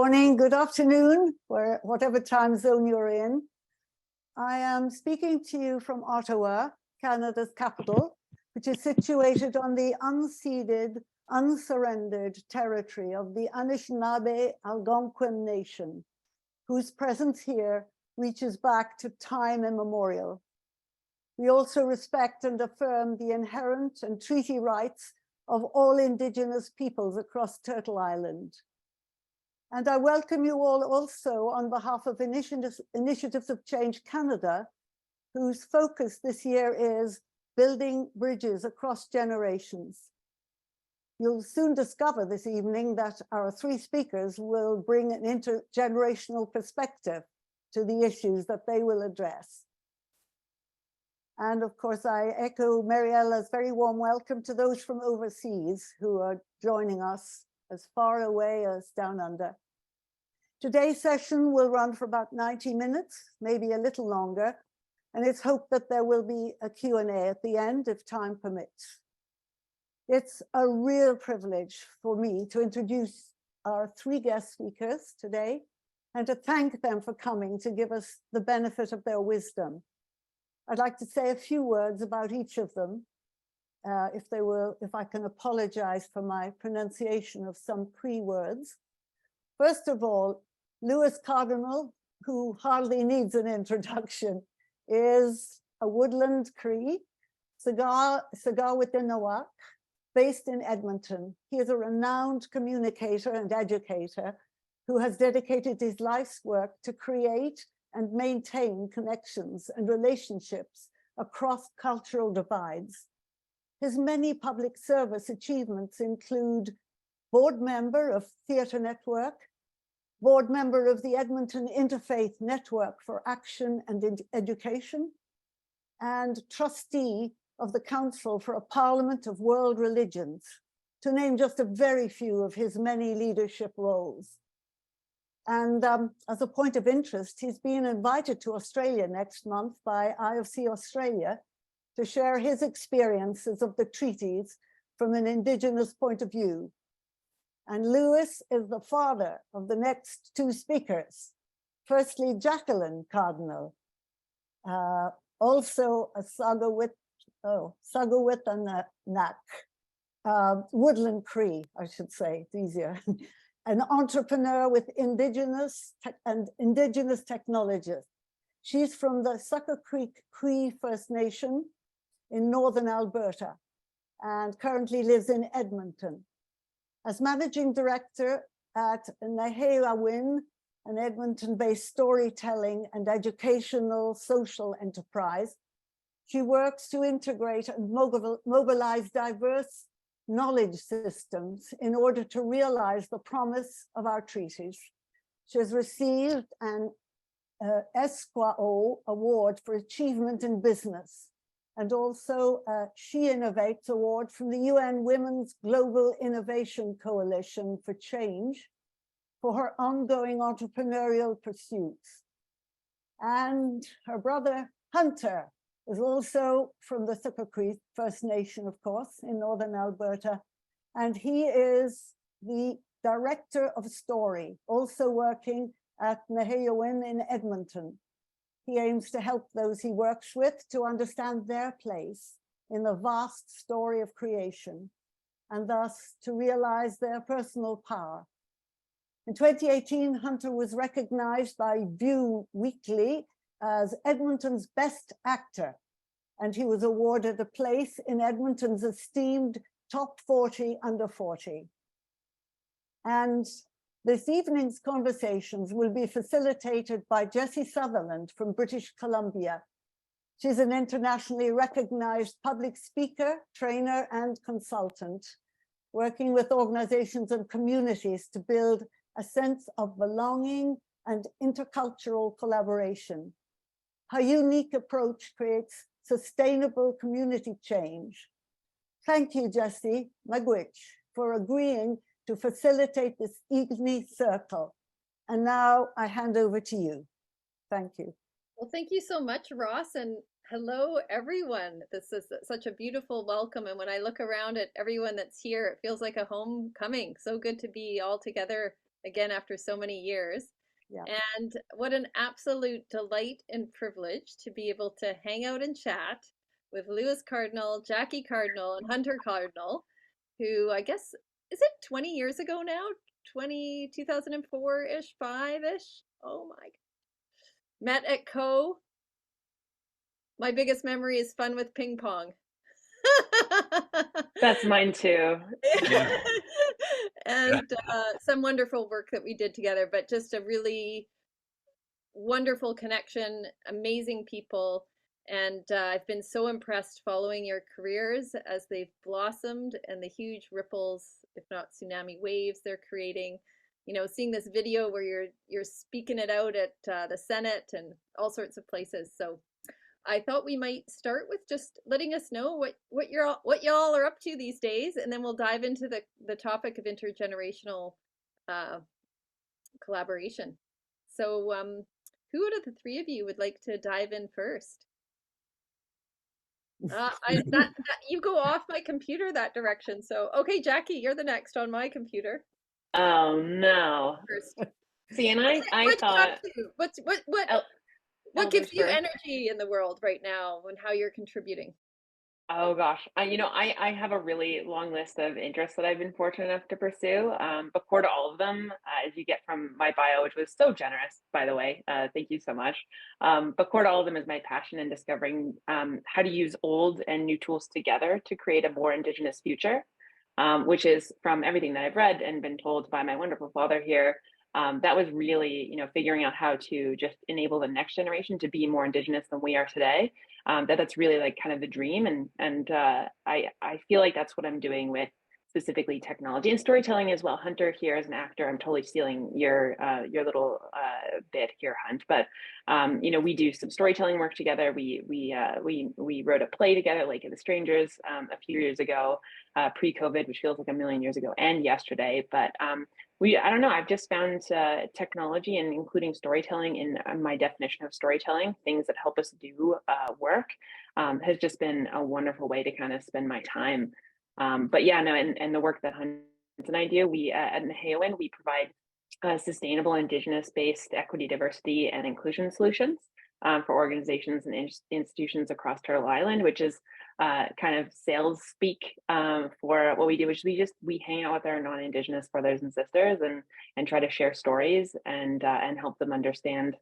Morning, good afternoon, whatever time zone you're in. I am speaking to you from Ottawa, Canada's capital, which is situated on the unceded, unsurrendered territory of the Anishinaabe Algonquin Nation, whose presence here reaches back to time immemorial. We also respect and affirm the inherent and treaty rights of all Indigenous peoples across Turtle Island. And I welcome you all also on behalf of Initiatives of Change Canada, whose focus this year is building bridges across generations. You'll soon discover this evening that our three speakers will bring an intergenerational perspective to the issues that they will address. And of course, I echo Mariella's very warm welcome to those from overseas who are joining us as far away as down under. Today's session will run for about 90 minutes, maybe a little longer, and it's hoped that there will be a Q&A at the end if time permits. It's a real privilege for me to introduce our three guest speakers today and to thank them for coming to give us the benefit of their wisdom. I'd like to say a few words about each of them, if I can apologize for my pronunciation of some pre-words. First of all, Lewis Cardinal, who hardly needs an introduction, is a woodland Cree, Sagawitinamak, based in Edmonton. He is a renowned communicator and educator who has dedicated his life's work to create and maintain connections and relationships across cultural divides. His many public service achievements include board member of Theatre Network, board member of the Edmonton Interfaith Network for Action and Education, and trustee of the Council for a Parliament of World Religions, to name just a very few of his many leadership roles. And as a point of interest, he's been invited to Australia next month by IFC Australia to share his experiences of the treaties from an Indigenous point of view. And Lewis is the father of the next two speakers. Firstly, Jacquelyn Cardinal, also a Sagawitinamak, woodland Cree, I should say, it's easier. An entrepreneur with indigenous technologies. She's from the Sucker Creek Cree First Nation in northern Alberta and currently lives in Edmonton. As managing director at Nehewawin, an Edmonton-based storytelling and educational social enterprise, she works to integrate and mobilize diverse knowledge systems in order to realize the promise of our treaties. She has received an ESQAO award for achievement in business, and also a She Innovates award from the UN Women's Global Innovation Coalition for Change for her ongoing entrepreneurial pursuits. And her brother, Hunter, is also from the Sucker Creek First Nation, of course, in northern Alberta. And he is the director of story, also working at Nehewawin in Edmonton. He aims to help those he works with to understand their place in the vast story of creation, and thus to realize their personal power. In 2018, Hunter was recognized by View Weekly as Edmonton's best actor, and he was awarded a place in Edmonton's esteemed top 40 under 40. And this evening's conversations will be facilitated by Jessie Sutherland from British Columbia. She's an internationally recognized public speaker, trainer, and consultant, working with organizations and communities to build a sense of belonging and intercultural collaboration. Her unique approach creates sustainable community change. Thank you, Jessie Magwitch, for agreeing to facilitate this evening circle. And now I hand over to you. Thank you. Well, thank you so much, Ross, and hello, everyone. This is such a beautiful welcome, and when I look around at everyone that's here, it feels like a homecoming. So good to be all together again after so many years. Yeah. And what an absolute delight and privilege to be able to hang out and chat with Lewis Cardinal, Jackie Cardinal, and Hunter Cardinal, who I guess, is it 20 years ago now? 2004-ish, 5-ish? Oh my. Met at Co. My biggest memory is fun with ping pong. That's mine too. Yeah. And some wonderful work that we did together, but just a really wonderful connection, amazing people. And I've been so impressed following your careers as they've blossomed and the huge ripples, if not tsunami waves, they're creating. You know, seeing this video where you're speaking it out at the Senate and all sorts of places. So I thought we might start with just letting us know what y'all are up to these days, and then we'll dive into the topic of intergenerational collaboration. So, who out of the three of you would like to dive in first? You go off my computer that direction. So, okay, Jackie, you're the next on my computer. Oh no. First. See, and I What thought what gives you first. energy in the world right now and how you're contributing? Oh gosh, I have a really long list of interests that I've been fortunate enough to pursue. But core to all of them, as you get from my bio, which was so generous, by the way, thank you so much. But core to all of them is my passion in discovering how to use old and new tools together to create a more Indigenous future, which is from everything that I've read and been told by my wonderful father here. That was really, figuring out how to just enable the next generation to be more Indigenous than we are today. That's really like kind of the dream, and I feel like that's what I'm doing with specifically technology and storytelling as well. Hunter here as an actor, I'm totally stealing your little bit here, Hunt. But we do some storytelling work together. We wrote a play together, like The Strangers, a few years ago, pre-COVID, which feels like a million years ago, and yesterday. But I don't know, I've just found technology and including storytelling in my definition of storytelling, things that help us do work, has just been a wonderful way to kind of spend my time. But yeah, no, and the work that Hunt and I do, we at Naheowen, we provide sustainable Indigenous-based equity, diversity, and inclusion solutions for organizations and institutions across Turtle Island, which is kind of sales speak for what we do, which we hang out with our non-Indigenous brothers and sisters and try to share stories and help them understand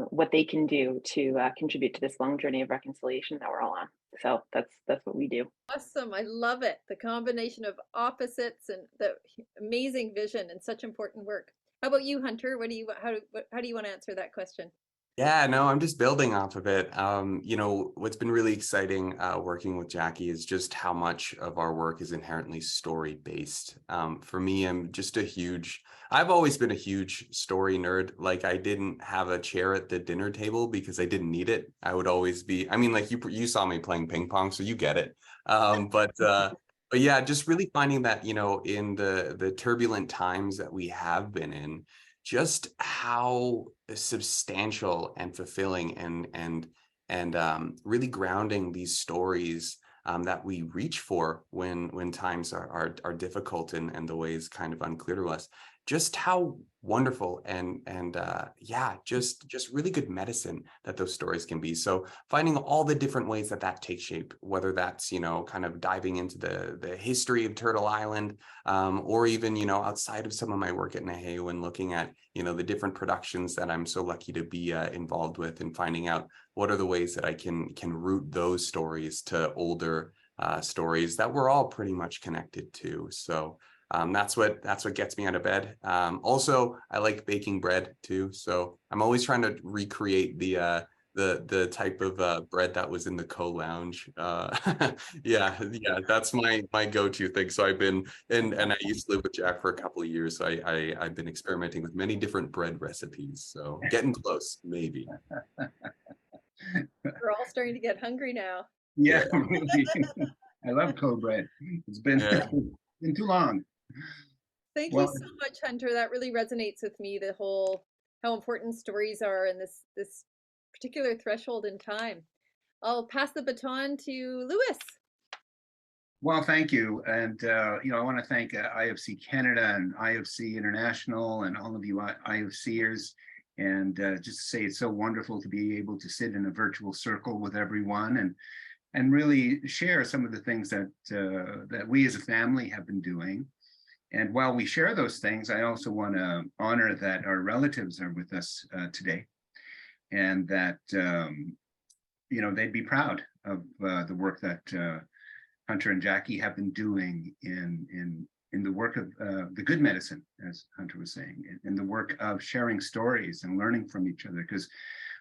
what they can do to contribute to this long journey of reconciliation that we're all on. So that's what we do. Awesome. I love it. The combination of opposites and the amazing vision and such important work. How about you, Hunter? How do you want to answer that question? Yeah, no, I'm just building off of it. What's been really exciting working with Jackie is just how much of our work is inherently story-based. For me, I've always been a huge story nerd. Like I didn't have a chair at the dinner table because I didn't need it. I would always be, I mean, like you saw me playing ping pong, so you get it. But yeah, just really finding that, in the turbulent times that we have been in, just how substantial and fulfilling and really grounding these stories that we reach for when times are difficult and the ways kind of unclear to us. Just how wonderful and yeah, just really good medicine that those stories can be. So finding all the different ways that takes shape, whether that's kind of diving into the history of Turtle Island, or even outside of some of my work at Naheowen and looking at the different productions that I'm so lucky to be involved with, and finding out what are the ways that I can root those stories to older stories that we're all pretty much connected to. So that's what gets me out of bed. Also, I like baking bread too, so I'm always trying to recreate the type of bread that was in the co-lounge. Yeah, that's my go-to thing. So I've been and I used to live with Jack for a couple of years, so I've been experimenting with many different bread recipes. So getting close, maybe. We're all starting to get hungry now. Yeah, really. I love cold bread. It's been too long. Thank you so much, Hunter. That really resonates with me, the whole how important stories are in this particular threshold in time. I'll pass the baton to Lewis. Well, thank you. And, I want to thank IFC Canada and IFC International and all of you IFCers. And just to say it's so wonderful to be able to sit in a virtual circle with everyone and really share some of the things that that we as a family have been doing. And while we share those things, I also want to honor that our relatives are with us today, and that they'd be proud of the work that Hunter and Jackie have been doing in the work of the good medicine, as Hunter was saying, in the work of sharing stories and learning from each other. Because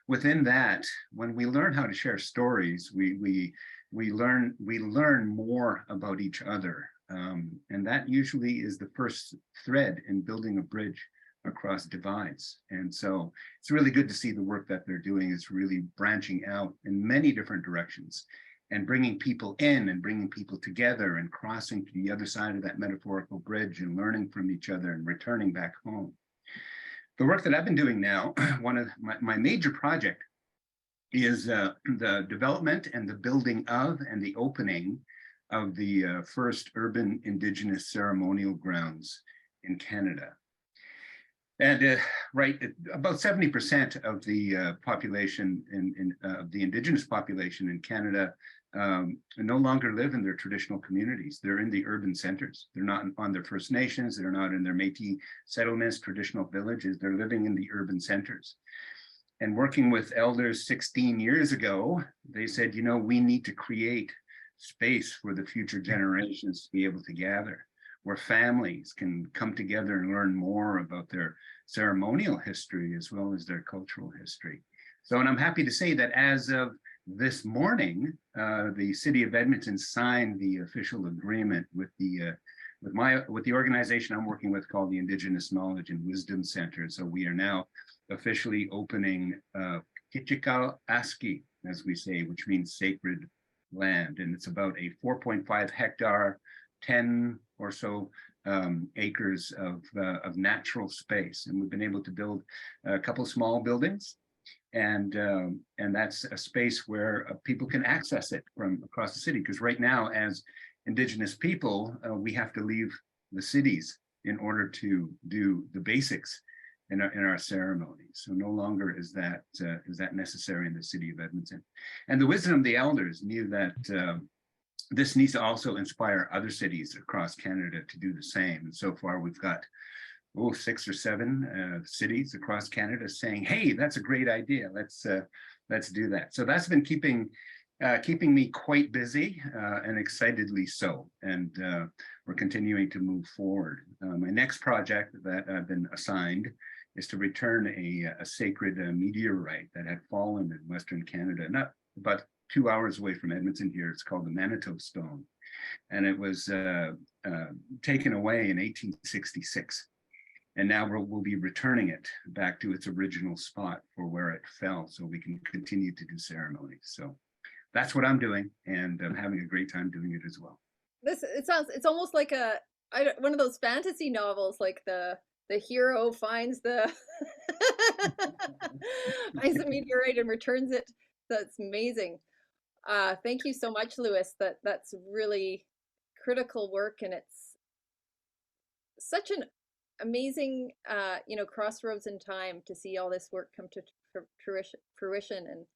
within that, when we learn how to share stories, we learn more about each other, and that usually is the first thread in building a bridge across divides. And so it's really good to see the work that they're doing is really branching out in many different directions and bringing people in and bringing people together and crossing to the other side of that metaphorical bridge and learning from each other and returning back home. The work that I've been doing now, one of my major project is the development and the building of and the opening of the first urban Indigenous ceremonial grounds in Canada. And about 70% of the population of the Indigenous population in Canada no longer live in their traditional communities. They're in the urban centers. They're not on their First Nations. They're not in their Métis settlements, traditional villages. They're living in the urban centers. And working with elders 16 years ago, they said, we need to create space for the future generations to be able to gather, where families can come together and learn more about their ceremonial history as well as their cultural history. So, and I'm happy to say that as of this morning, the City of Edmonton signed the official agreement with the organization I'm working with called the Indigenous Knowledge and Wisdom Center. So we are now officially opening Kichikal Aski, as we say, which means sacred land. And it's about a 4.5 hectare, 10 or so acres of natural space. And we've been able to build a couple small buildings. And that's a space where people can access it from across the city. Because right now, as Indigenous people, we have to leave the cities in order to do the basics in our ceremonies. So no longer is that necessary in the city of Edmonton. And the wisdom of the elders knew that this needs to also inspire other cities across Canada to do the same. And so far, we've got 6 or 7 cities across Canada saying, "Hey, that's a great idea. Let's do that." So that's been keeping me quite busy and excitedly so. And we're continuing to move forward. My next project that I've been assigned is to return a sacred meteorite that had fallen in Western Canada, not about 2 hours away from Edmonton here. It's called the Manitou Stone. And it was taken away in 1866. And now we'll be returning it back to its original spot for where it fell so we can continue to do ceremonies. So that's what I'm doing, and I'm having a great time doing it as well. It's almost like one of those fantasy novels, like the hero finds the finds the meteorite and returns it. That's amazing. Thank you so much, Lewis. That's really critical work, and it's such an amazing crossroads in time to see all this work come to fruition, and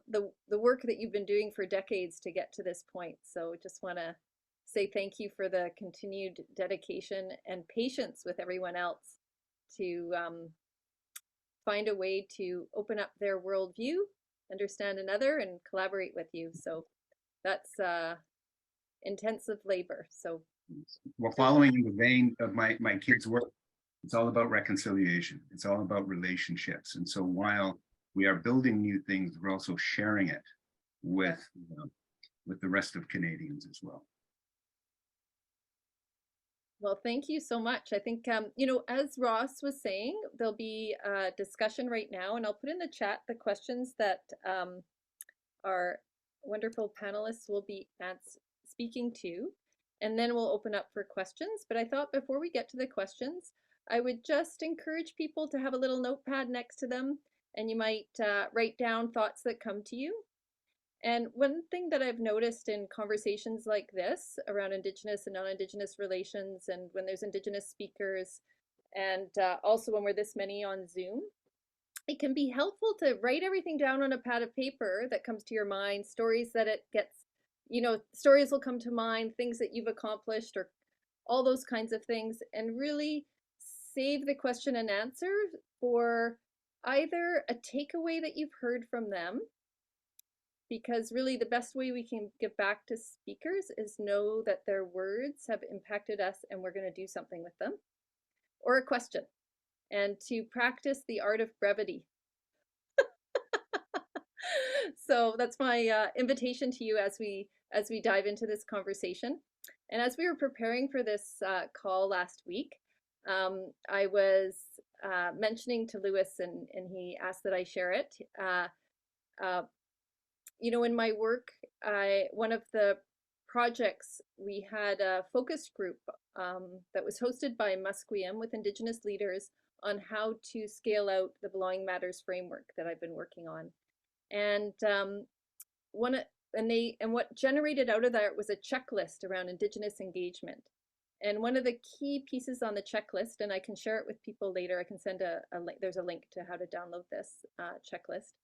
the work that you've been doing for decades to get to this point. So just want to say thank you for the continued dedication and patience with everyone else to find a way to open up their worldview, understand another, and collaborate with you. So that's intensive labor. So, well, following in the vein of my kids' work, it's all about reconciliation. It's all about relationships. And so while we are building new things, we're also sharing it with the rest of Canadians as well. Well, thank you so much. I think, as Ross was saying, there'll be a discussion right now, and I'll put in the chat the questions that our wonderful panelists will be speaking to, and then we'll open up for questions. But I thought before we get to the questions, I would just encourage people to have a little notepad next to them, and you might write down thoughts that come to you. And one thing that I've noticed in conversations like this around Indigenous and non-Indigenous relations, and when there's Indigenous speakers, and also when we're this many on Zoom, it can be helpful to write everything down on a pad of paper that comes to your mind, stories that it gets, stories will come to mind, things that you've accomplished, or all those kinds of things, and really save the question and answer for either a takeaway that you've heard from them, because really the best way we can give back to speakers is know that their words have impacted us and we're going to do something with them, or a question, and to practice the art of brevity. So that's my invitation to you as we dive into this conversation. And as we were preparing for this call last week, I was mentioning to Lewis, and he asked that I share it. In my work, one of the projects, we had a focus group that was hosted by Musqueam with Indigenous leaders on how to scale out the Belonging Matters framework that I've been working on. And what generated out of that was a checklist around Indigenous engagement. And one of the key pieces on the checklist, and I can share it with people later, I can send a link, there's a link to how to download this checklist,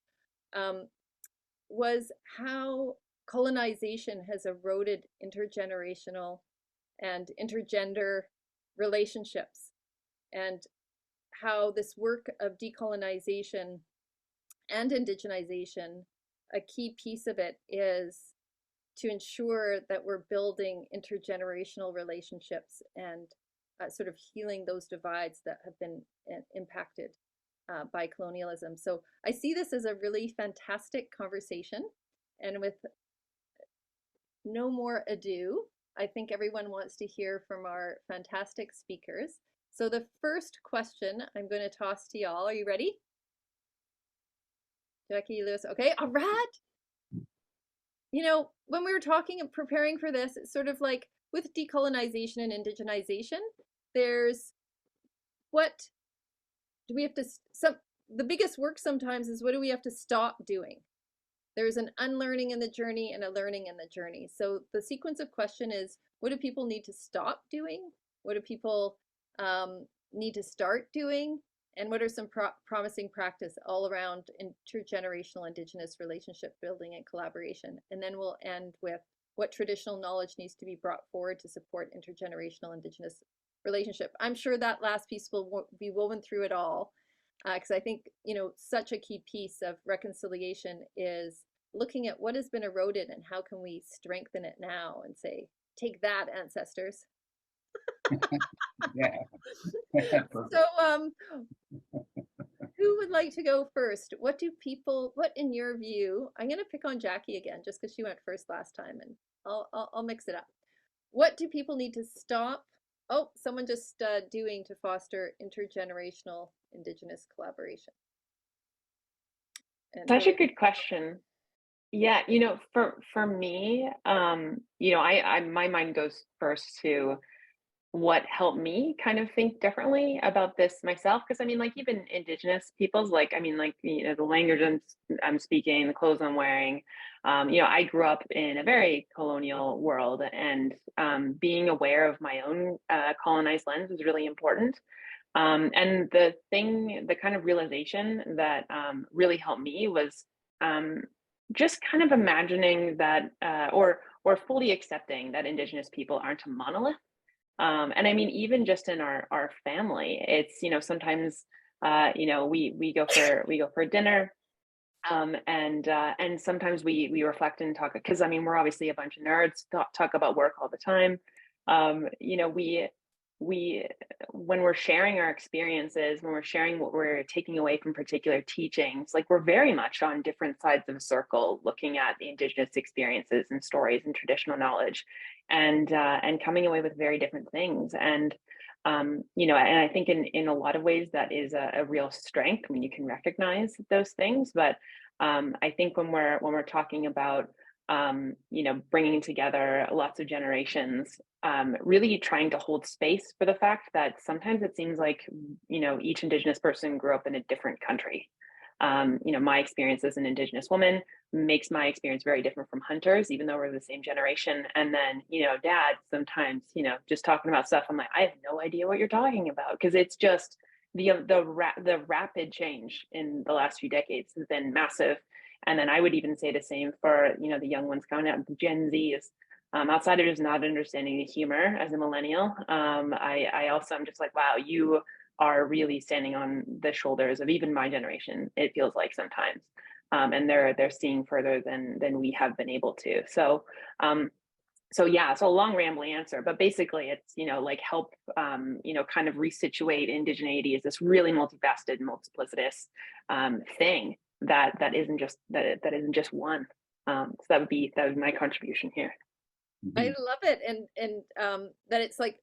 was how colonization has eroded intergenerational and intergender relationships, and how this work of decolonization and indigenization, a key piece of it is to ensure that we're building intergenerational relationships and sort of healing those divides that have been impacted by colonialism. So I see this as a really fantastic conversation. And with no more ado, I think everyone wants to hear from our fantastic speakers. So the first question I'm going to toss to y'all. Are you ready? Jackie, Lewis, okay, all right. When we were talking and preparing for this, it's sort of like with decolonization and indigenization, there's what do we have to, the biggest work sometimes is what do we have to stop doing? There's an unlearning in the journey and a learning in the journey. So the sequence of question is, what do people need to stop doing? What do people need to start doing? And what are some promising practice all around intergenerational Indigenous relationship building and collaboration? And then we'll end with what traditional knowledge needs to be brought forward to support intergenerational Indigenous relationship. I'm sure that last piece will be woven through it all, because I think, such a key piece of reconciliation is looking at what has been eroded and how can we strengthen it now and say, take that, ancestors. Yeah. So who would like to go first? What in your view, I'm going to pick on Jackie again, just because she went first last time, and I'll mix it up. What do people need to stop? Oh, someone just doing to foster intergenerational Indigenous collaboration? Such a good question. Yeah, for me, my mind goes first to what helped me kind of think differently about this myself, because even Indigenous peoples, the language I'm speaking, the clothes I'm wearing, I grew up in a very colonial world, and being aware of my own colonized lens was really important. And the kind of realization that really helped me was just kind of imagining that or fully accepting that Indigenous people aren't a monolith. And even just in our family, it's, sometimes, we go for dinner, and sometimes we reflect and talk, because we're obviously a bunch of nerds, talk about work all the time. We when we're sharing our experiences, when we're sharing what we're taking away from particular teachings, like we're very much on different sides of a circle, looking at the Indigenous experiences and stories and traditional knowledge, and coming away with very different things. And and I think in a lot of ways that is a real strength when you can recognize those things. But I think when we're talking about bringing together lots of generations, really trying to hold space for the fact that sometimes it seems like, each Indigenous person grew up in a different country. My experience as an Indigenous woman makes my experience very different from hunters, even though we're the same generation. And then, dad, sometimes, just talking about stuff, I'm like, I have no idea what you're talking about, because it's just the rapid change in the last few decades has been massive. And then I would even say the same for, the young ones coming out, the Gen Zs. Outside of just not understanding the humor as a millennial, I also am just like, wow, you are really standing on the shoulders of even my generation, it feels like sometimes. And they're seeing further than we have been able to. So a long rambling answer, but basically it's, help, kind of resituate indigeneity as this really multifaceted, multiplicitous thing that isn't just one. So that would be my contribution here. I love it. And that it's like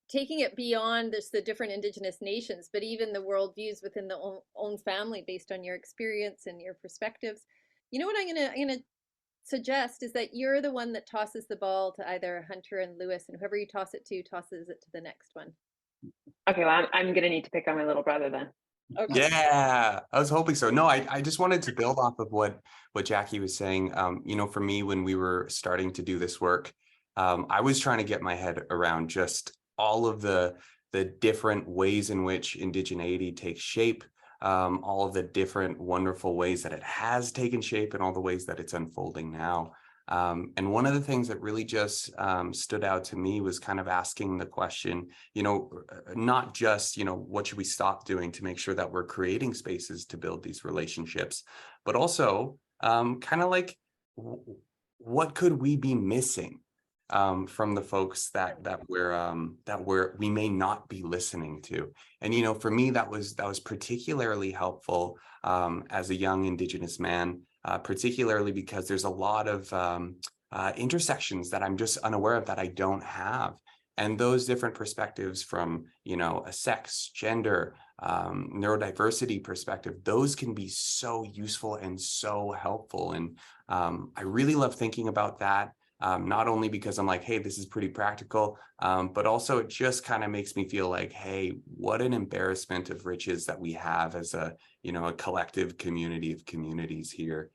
taking it beyond just the different Indigenous nations, but even the worldviews within the own family based on your experience and your perspectives. You know what I'm gonna suggest is that you're the one that tosses the ball to either Hunter and Lewis, and whoever you toss it to tosses it to the next one. Okay, well, I'm gonna need to pick on my little brother then. Okay. Yeah, I was hoping so. No, I just wanted to build off of what Jackie was saying. For me, when we were starting to do this work, I was trying to get my head around just all of the different ways in which indigeneity takes shape, all of the different wonderful ways that it has taken shape, and all the ways that it's unfolding now. And one of the things that really just stood out to me was kind of asking the question, not just, what should we stop doing to make sure that we're creating spaces to build these relationships, but also kind of like, what could we be missing from the folks that we may not be listening to? And for me, that was particularly helpful as a young Indigenous man, particularly because there's a lot of intersections that I'm just unaware of, that I don't have. And those different perspectives from, a sex, gender, neurodiversity perspective, those can be so useful and so helpful. And I really love thinking about that. Not only because I'm like, hey, this is pretty practical, but also it just kind of makes me feel like, hey, what an embarrassment of riches that we have as a collective community of communities here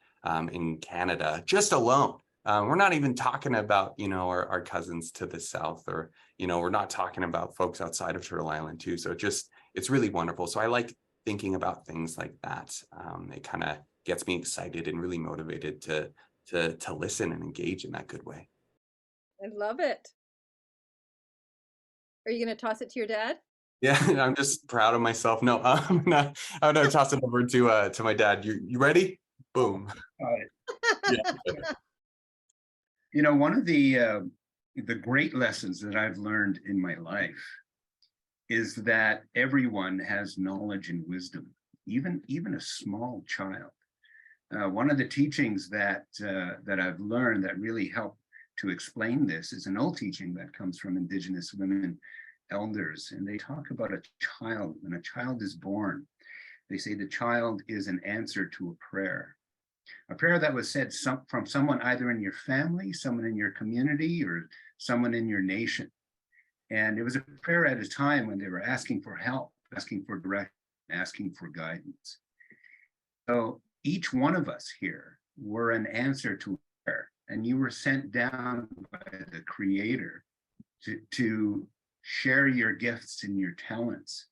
in Canada, just alone. We're not even talking about, our cousins to the south, or, we're not talking about folks outside of Turtle Island too. So it's really wonderful. So I like thinking about things like that. It kind of gets me excited and really motivated to listen and engage in that good way. I love it. Are you going to toss it to your dad? Yeah, I'm just proud of myself. No, I'm gonna toss it over to my dad. You ready? Boom. Yeah. One of the great lessons that I've learned in my life is that everyone has knowledge and wisdom, even a small child. One of the teachings that I've learned that really help to explain this is an old teaching that comes from Indigenous women elders, and they talk about a child. When a child is born, they say the child is an answer to a prayer that was said from someone either in your family, someone in your community, or someone in your nation. And it was a prayer at a time when they were asking for help, asking for direction, asking for guidance. So each one of us here were an answer to prayer, and you were sent down by the Creator to share your gifts and your talents.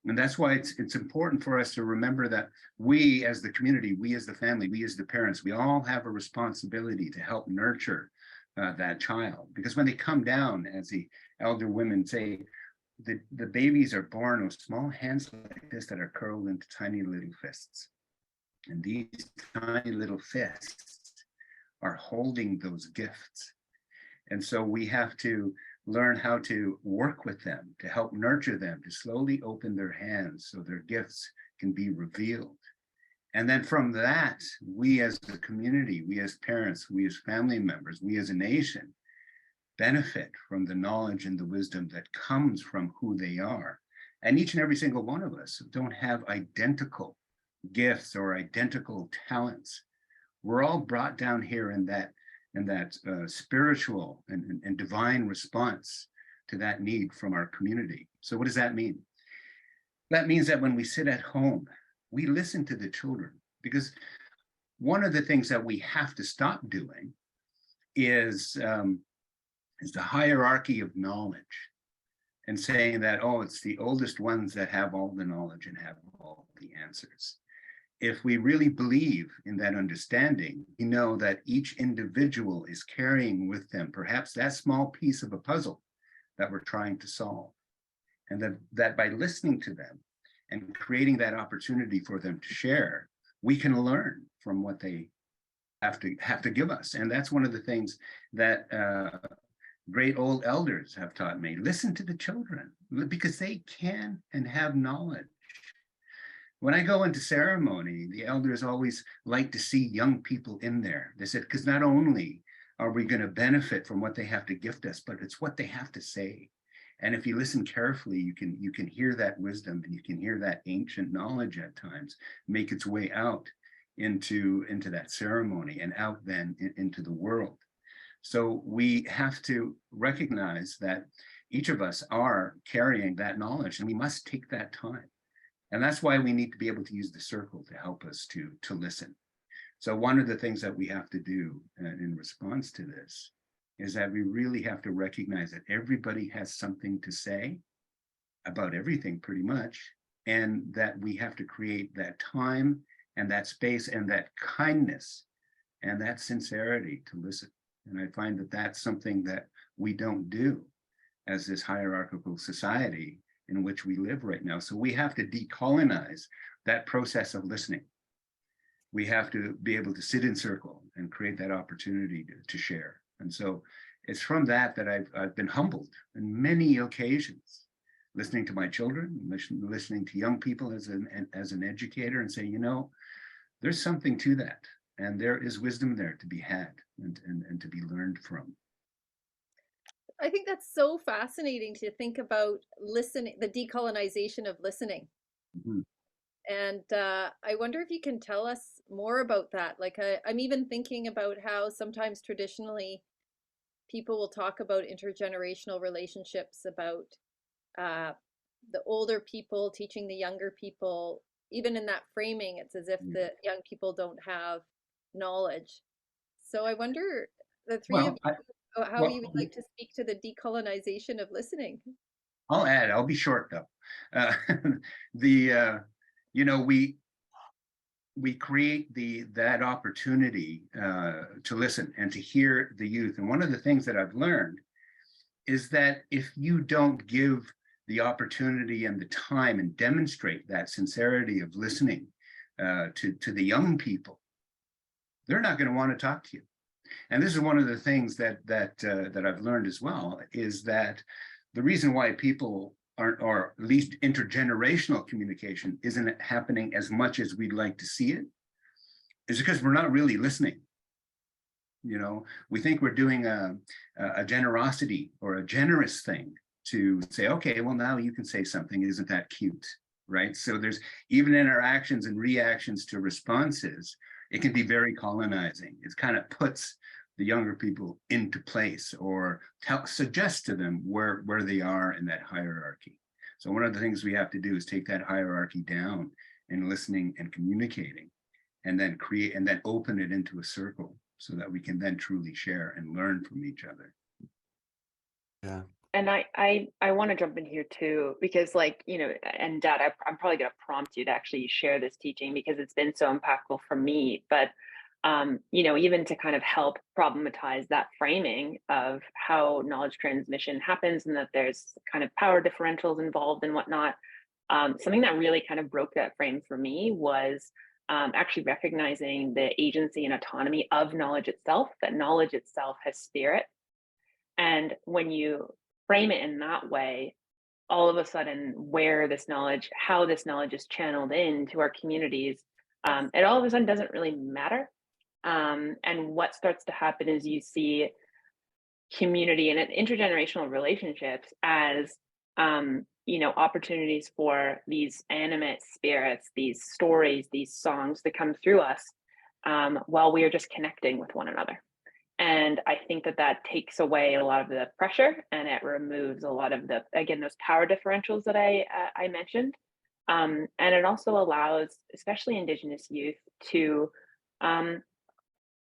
And that's why it's important for us to remember that we as the community, we as the family, we as the parents, we all have a responsibility to help nurture that child. Because when they come down, as the elder women say, the babies are born with small hands like this that are curled into tiny little fists. And these tiny little fists are holding those gifts. And so we have to learn how to work with them, to help nurture them, to slowly open their hands so their gifts can be revealed. And then from that, we as a community, we as parents, we as family members, we as a nation, benefit from the knowledge and the wisdom that comes from who they are. And each and every single one of us don't have identical gifts or identical talents. We're all brought down here in that spiritual and divine response to that need from our community. So what does that mean? That means that when we sit at home we listen to the children, because one of the things that we have to stop doing is the hierarchy of knowledge, and saying that, oh, it's the oldest ones that have all the knowledge and have all the answers. If we really believe in that understanding, we know that each individual is carrying with them perhaps that small piece of a puzzle that we're trying to solve. And that by listening to them and creating that opportunity for them to share, we can learn from what they have to give us. And that's one of the things that great old elders have taught me. Listen to the children, because they can and have knowledge. When I go into ceremony, the elders always like to see young people in there. They said, because not only are we going to benefit from what they have to gift us, but it's what they have to say. And if you listen carefully, you can hear that wisdom, and you can hear that ancient knowledge at times make its way out into that ceremony and out then into the world. So we have to recognize that each of us are carrying that knowledge, and we must take that time. And that's why we need to be able to use the circle to help us to listen. So one of the things that we have to do in response to this is that we really have to recognize that everybody has something to say about everything pretty much, and that we have to create that time and that space and that kindness and that sincerity to listen. And I find that that's something that we don't do as this hierarchical society in which we live right now. So we have to decolonize that process of listening. We have to be able to sit in circle and create that opportunity to share. And so it's from that I've been humbled on many occasions, listening to my children, listening to young people as an educator, and say, you know, there's something to that. And there is wisdom there to be had and to be learned from. I think that's so fascinating to think about listening, the decolonization of listening. Mm-hmm. And I wonder if you can tell us more about that. Like, I'm even thinking about how sometimes traditionally people will talk about intergenerational relationships, about the older people teaching the younger people. Even in that framing, it's as if the young people don't have knowledge. So I wonder, the three of you, how you would like to speak to the decolonization of listening. I'll add, I'll be short though. You know, we create that opportunity to listen and to hear the youth. And one of the things that I've learned is that if you don't give the opportunity and the time and demonstrate that sincerity of listening to the young people, they're not going to want to talk to you. And this is one of the things that I've learned as well, is that the reason why people aren't, or at least intergenerational communication isn't happening as much as we'd like to see it, is because we're not really listening. You know, we think we're doing a generosity or a generous thing to say, okay, well, now you can say something, isn't that cute, right? So there's even in our actions and reactions to responses, it can be very colonizing. It kind of puts the younger people into place, or suggests to them where they are in that hierarchy. So one of the things we have to do is take that hierarchy down in listening and communicating, and then create and then open it into a circle so that we can then truly share and learn from each other. Yeah. And I want to jump in here too, because like, you know, and Dad, I'm probably going to prompt you to actually share this teaching because it's been so impactful for me. But, you know, even to kind of help problematize that framing of how knowledge transmission happens and that there's kind of power differentials involved and whatnot. Something that really kind of broke that frame for me was actually recognizing the agency and autonomy of knowledge itself, that knowledge itself has spirit. And when you frame it in that way, all of a sudden where this knowledge, how this knowledge is channeled into our communities, it all of a sudden doesn't really matter. And what starts to happen is you see community and intergenerational relationships as, you know, opportunities for these animate spirits, these stories, these songs to come through us while we are just connecting with one another. And I think that takes away a lot of the pressure, and it removes a lot of the, again, those power differentials that I mentioned. And it also allows, especially Indigenous youth, to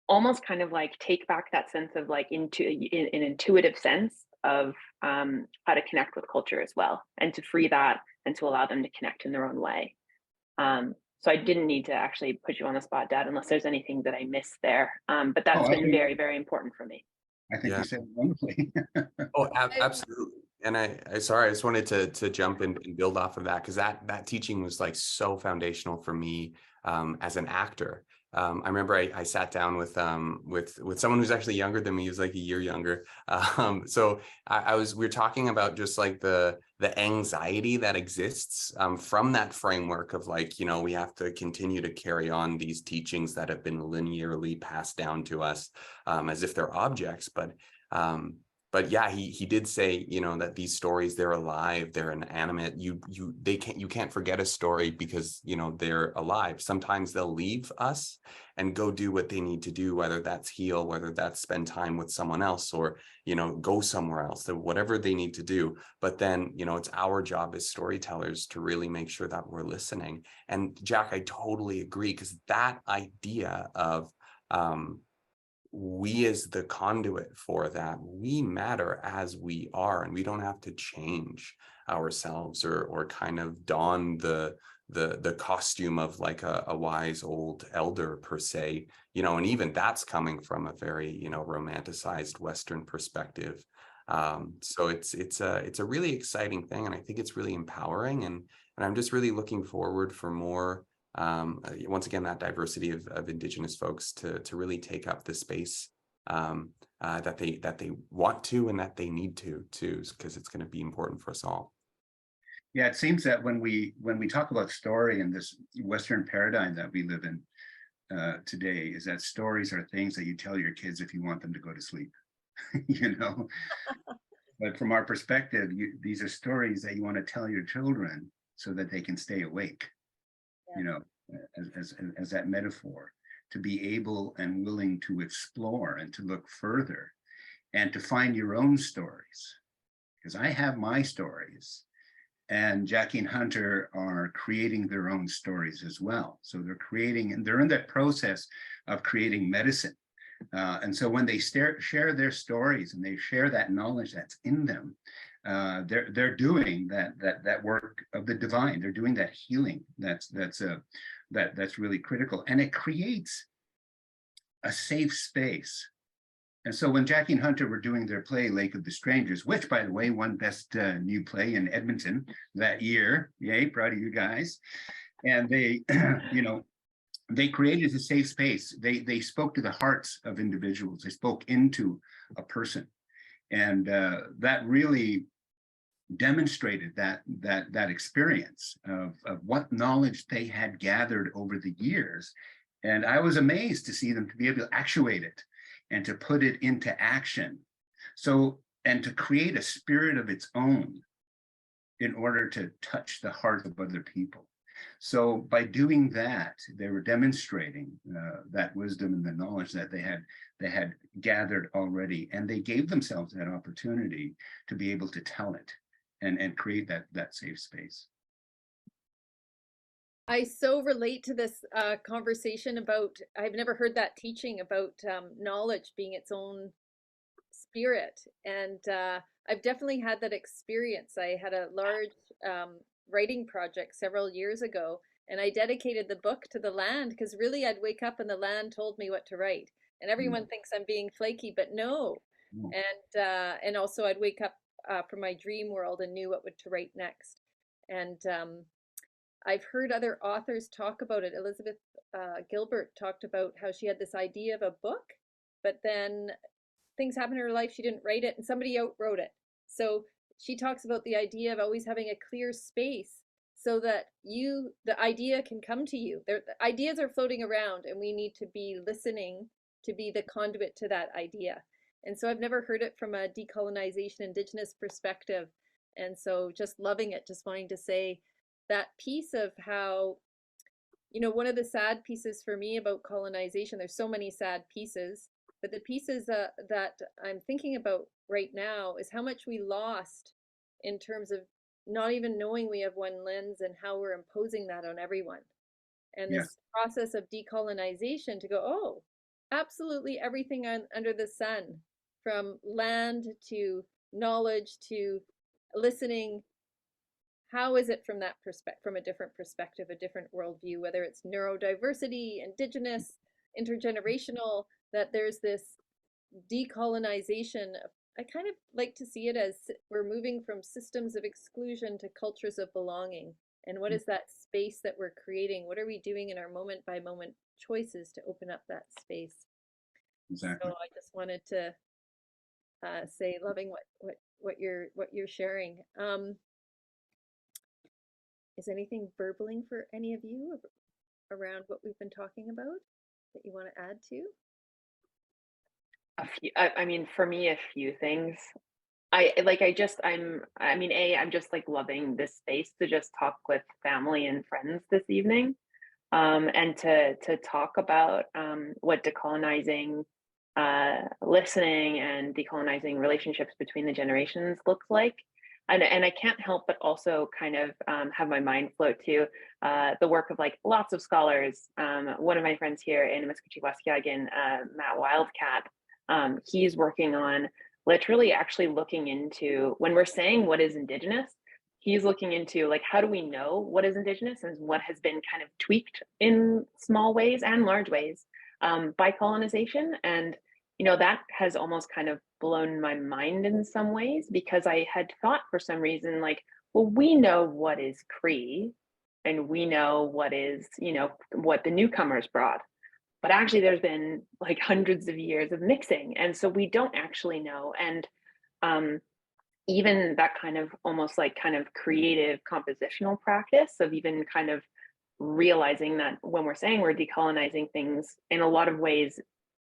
almost kind of like take back that sense of like into an intuitive sense of how to connect with culture as well, and to free that and to allow them to connect in their own way. So I didn't need to actually put you on the spot, Dad, unless there's anything that I missed there. But that's I been think, very, very important for me. I think Yeah. you said it wonderfully. Oh, absolutely. And I sorry, I just wanted to jump in and build off of that, because that teaching was like so foundational for me as an actor. I remember I sat down with someone who's actually younger than me. He was like a year younger. So we were talking about just like the anxiety that exists from that framework of like, you know, we have to continue to carry on these teachings that have been linearly passed down to us as if they're objects. But yeah, he did say, you know, that these stories, they're alive, they're inanimate. You can't forget a story because, you know, they're alive. Sometimes they'll leave us and go do what they need to do, whether that's heal, whether that's spend time with someone else, or, you know, go somewhere else, so whatever they need to do. But then, you know, it's our job as storytellers to really make sure that we're listening. And Jack, I totally agree, because that idea of we as the conduit for that, we matter as we are, and we don't have to change ourselves or kind of don the costume of like a wise old elder per se, you know, and even that's coming from a very, you know, romanticized Western perspective. So it's a really exciting thing, and I think it's really empowering, and I'm just really looking forward for more once again, that diversity of Indigenous folks to really take up the space that they want to and that they need to, because it's going to be important for us all. Yeah, it seems that when we talk about story in this Western paradigm that we live in today, is that stories are things that you tell your kids if you want them to go to sleep, you know. But from our perspective, these are stories that you want to tell your children so that they can stay awake. You know, as that metaphor, to be able and willing to explore and to look further and to find your own stories. Because I have my stories, and Jackie and Hunter are creating their own stories as well. So they're creating, and they're in that process of creating medicine. And so when they share their stories and they share that knowledge that's in them, they're doing that work of the divine. They're doing that healing. That's really critical, and it creates a safe space. And so when Jackie and Hunter were doing their play Lake of the Strangers, which by the way won best new play in Edmonton that year, yay, proud of you guys. And they, you know, they created a safe space. They spoke to the hearts of individuals. They spoke into a person, and that really demonstrated that experience of what knowledge they had gathered over the years. And I was amazed to see them to be able to actuate it and to put it into action. So, and to create a spirit of its own in order to touch the heart of other people. So by doing that, they were demonstrating that wisdom and the knowledge that they had gathered already, and they gave themselves that opportunity to be able to tell it and create that safe space. I so relate to this conversation about, I've never heard that teaching about knowledge being its own spirit. And I've definitely had that experience. I had a large writing project several years ago, and I dedicated the book to the land, because really I'd wake up and the land told me what to write. And everyone thinks I'm being flaky, but no. And also I'd wake up from my dream world and knew what to write next. And I've heard other authors talk about it. Elizabeth Gilbert talked about how she had this idea of a book, but then things happened in her life, she didn't write it, and somebody outwrote it. So she talks about the idea of always having a clear space so that the idea can come to you. The ideas are floating around, and we need to be listening to be the conduit to that idea. And so I've never heard it from a decolonization Indigenous perspective. And so just loving it, just wanting to say that piece of how, you know, one of the sad pieces for me about colonization, there's so many sad pieces, but the pieces that I'm thinking about right now is how much we lost in terms of not even knowing we have one lens and how we're imposing that on everyone. And Yes. this process of decolonization to go, oh, absolutely everything under the sun, from land to knowledge to listening. How is it from that perspective, from a different perspective, a different worldview, whether it's neurodiversity, Indigenous, intergenerational, that there's this decolonization. I kind of like to see it as we're moving from systems of exclusion to cultures of belonging. And what is that space that we're creating? What are we doing in our moment by moment choices to open up that space? Exactly. So I just wanted to say, loving what you're sharing. Is anything burbling for any of you around what we've been talking about that you want to add to? A few, I mean, for me, a few things. I'm just like loving this space to just talk with family and friends this evening, and to talk about what decolonizing listening and decolonizing relationships between the generations looks like. And I can't help but also kind of have my mind float to the work of like lots of scholars. One of my friends here in Miskatchewan, Matt Wildcat, he's working on literally actually looking into, when we're saying what is Indigenous, he's looking into like, how do we know what is Indigenous and what has been kind of tweaked in small ways and large ways by colonization. And, you know, that has almost kind of blown my mind in some ways, because I had thought for some reason, like, well, we know what is Cree and we know what is, you know, what the newcomers brought. But actually, there's been like hundreds of years of mixing. And so we don't actually know. And even that kind of almost like kind of creative compositional practice of even kind of realizing that when we're saying we're decolonizing things, in a lot of ways,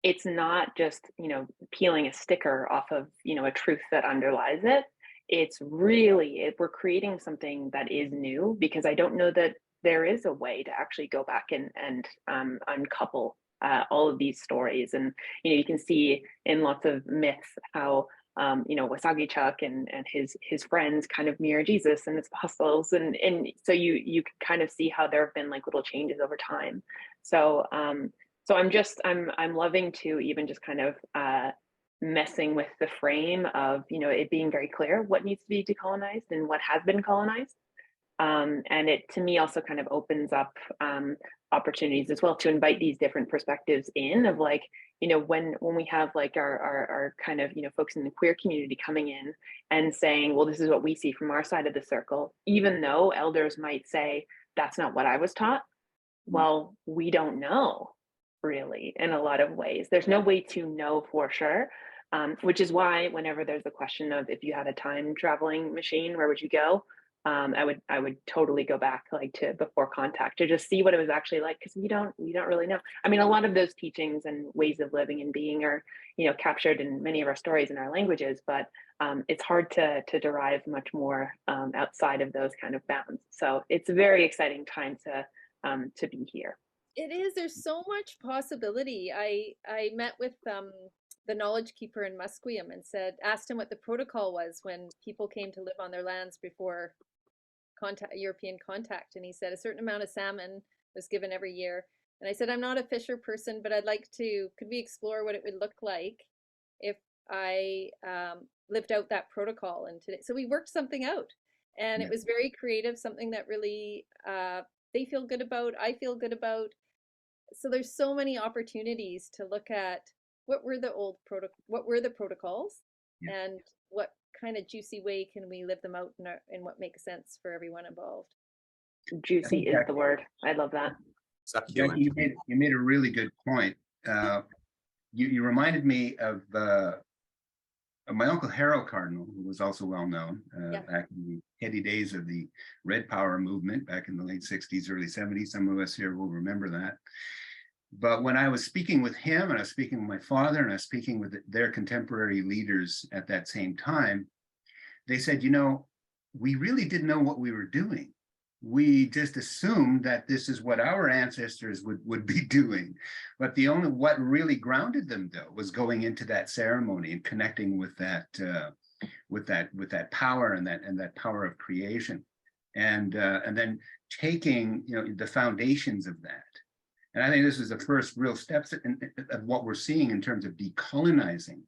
it's not just, you know, peeling a sticker off of, you know, a truth that underlies it. It's really, we're creating something that is new, because I don't know that there is a way to actually go back and uncouple all of these stories. And, you know, you can see in lots of myths how, you know, Wasagi Chuck and his friends kind of mirror Jesus and his apostles. And so you can kind of see how there have been like little changes over time. So, so I'm loving to even just kind of messing with the frame of, you know, it being very clear what needs to be decolonized and what has been colonized. And it, to me, also kind of opens up opportunities as well to invite these different perspectives in, of like, you know, when we have like our kind of, you know, folks in the queer community coming in and saying, well, this is what we see from our side of the circle, even though elders might say, that's not what I was taught. Well, we don't know, really, in a lot of ways. There's no way to know for sure, which is why whenever there's a question of if you had a time traveling machine, where would you go? I would totally go back like to before contact to just see what it was actually like, because we don't really know. I mean, a lot of those teachings and ways of living and being are, you know, captured in many of our stories in our languages, but it's hard to derive much more outside of those kind of bounds. So it's a very exciting time to be here. It is. There's so much possibility. I met with the knowledge keeper in Musqueam and asked him what the protocol was when people came to live on their lands before European contact, and he said a certain amount of salmon was given every year. And I said, I'm not a fisher person, but I'd like to, could we explore what it would look like if I lived out that protocol? And today, so we worked something out, and it was very creative, something that really they feel good about, I feel good about. So there's so many opportunities to look at what were the protocols, and what kind of juicy way can we live them out in what makes sense for everyone involved. Juicy is the word. I love that. Jackie, you made a really good point. You reminded me of my uncle Harold Cardinal, who was also well known back in the heady days of the Red Power movement back in the late 60s, early 70s. Some of us here will remember that. But when I was speaking with him, and I was speaking with my father, and I was speaking with their contemporary leaders at that same time, they said, you know, we really didn't know what we were doing. We just assumed that this is what our ancestors would be doing. But what really grounded them, though, was going into that ceremony and connecting with that with that power and that power of creation, and then taking, you know, the foundations of that. And I think this is the first real steps of what we're seeing in terms of decolonizing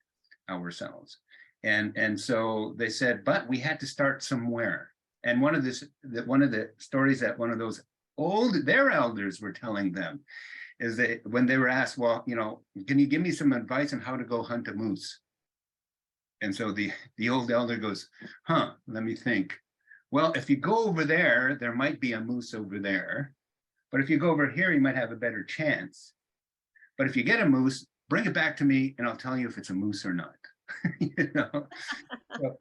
ourselves. And so they said, but we had to start somewhere. And one of the stories that one of those their elders were telling them is that when they were asked, well, you know, can you give me some advice on how to go hunt a moose? And so the old elder goes, let me think. Well, if you go over there, there might be a moose over there. But if you go over here, you might have a better chance. But if you get a moose, bring it back to me and I'll tell you if it's a moose or not. You know, so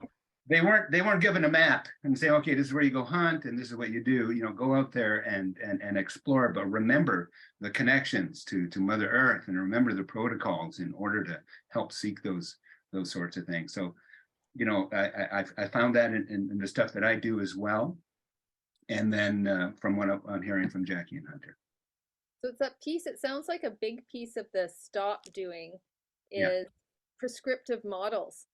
they weren't given a map and say, okay, this is where you go hunt and this is what you do. You know, go out there and explore, but remember the connections to Mother Earth and remember the protocols in order to help seek those sorts of things. So, you know, I found that in the stuff that I do as well. And then from what I'm hearing from Jackie and Hunter. So it's that piece, it sounds like a big piece of the stop doing is prescriptive models,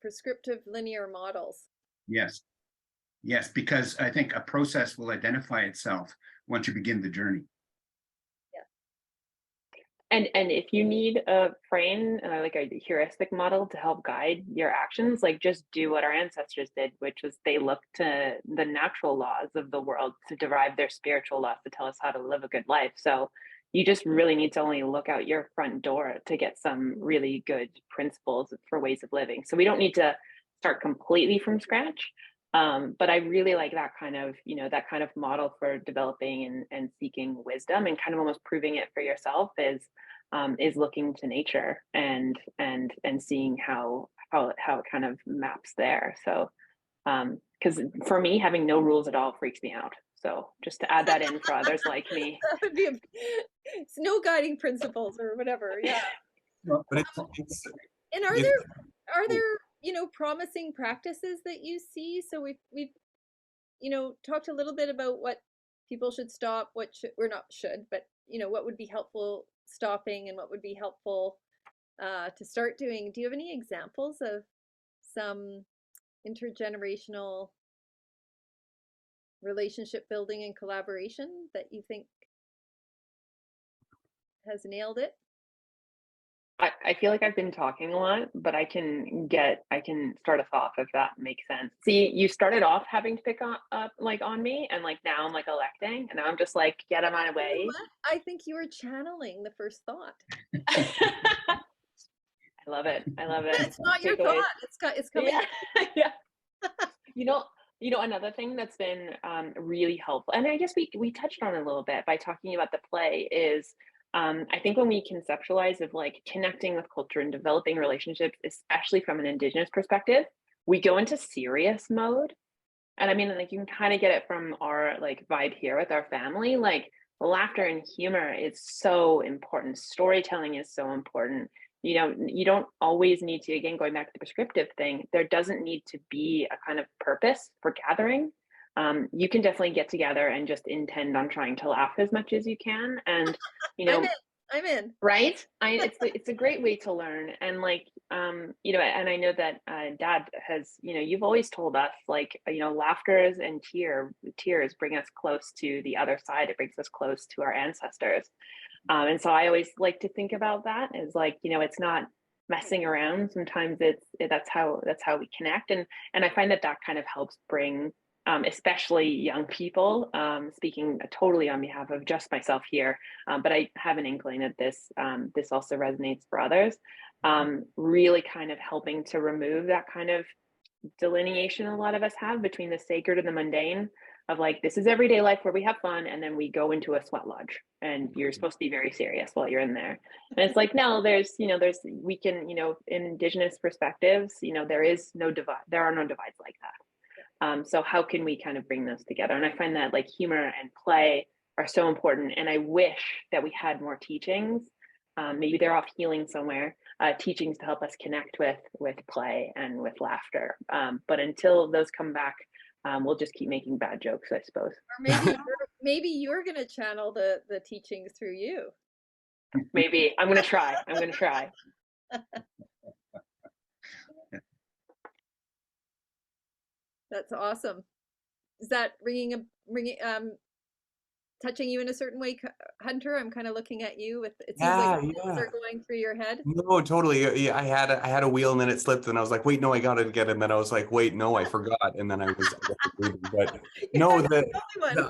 prescriptive linear models. Yes, because I think a process will identify itself once you begin the journey. And if you need a frame, like a heuristic model to help guide your actions, like just do what our ancestors did, which was they looked to the natural laws of the world to derive their spiritual laws to tell us how to live a good life. So you just really need to only look out your front door to get some really good principles for ways of living. So we don't need to start completely from scratch. But I really like that kind of, you know, that kind of model for developing and seeking wisdom and kind of almost proving it for yourself is looking to nature and seeing how it kind of maps there. So, because for me, having no rules at all freaks me out. So just to add that in for others like me. That would be it's no guiding principles or whatever. Yeah. But And are there, you know, promising practices that you see? So we've you know, talked a little bit about what people should stop, what should, or not should, but you know, what would be helpful stopping and what would be helpful to start doing. Do you have any examples of some intergenerational relationship building and collaboration that you think has nailed it? I feel like I've been talking a lot, but I can start us off if that makes sense. See, you started off having to pick up like on me, and like now I'm like electing, and I'm just like, get out of my way. You know what? I think you were channeling the first thought. I love it. I love it. It's not your thought. It's coming. Yeah. Yeah. You know, another thing that's been really helpful, and I guess we touched on it a little bit by talking about the play is. I think when we conceptualize of like connecting with culture and developing relationships, especially from an Indigenous perspective, we go into serious mode. And I mean, like you can kind of get it from our like vibe here with our family. Like laughter and humor is so important. Storytelling is so important. You know, you don't always need to, again, going back to the prescriptive thing, there doesn't need to be a kind of purpose for gathering. You can definitely get together and just intend on trying to laugh as much as you can. And, you know, I'm in. Right. It's a great way to learn. And like, you know, and I know that Dad has, you know, you've always told us like, you know, laughters and tears bring us close to the other side. It brings us close to our ancestors. And so I always like to think about that as like, you know, it's not messing around. Sometimes that's how we connect. And I find that kind of helps bring especially young people, speaking totally on behalf of just myself here, but I have an inkling that this also resonates for others, really kind of helping to remove that kind of delineation a lot of us have between the sacred and the mundane of like, this is everyday life where we have fun and then we go into a sweat lodge and you're supposed to be very serious while you're in there. And it's like, no, we can, you know, in Indigenous perspectives, you know, there are no divides like that. So how can we kind of bring those together? And I find that like humor and play are so important. And I wish that we had more teachings. Maybe they're off healing somewhere, teachings to help us connect with play and with laughter. But until those come back, we'll just keep making bad jokes, I suppose. Or maybe you're going to channel the teachings through you. Maybe. I'm going to try. That's awesome. Is that touching you in a certain way, Hunter? I'm kind of looking at you with, it seems like things Yeah. are going through your head. No, totally. Yeah, I had a wheel and then it slipped and I was like, wait, no, I got it again. And then I was like, wait, no, I forgot. And then I wasn't breathing. But You're no, not the only one.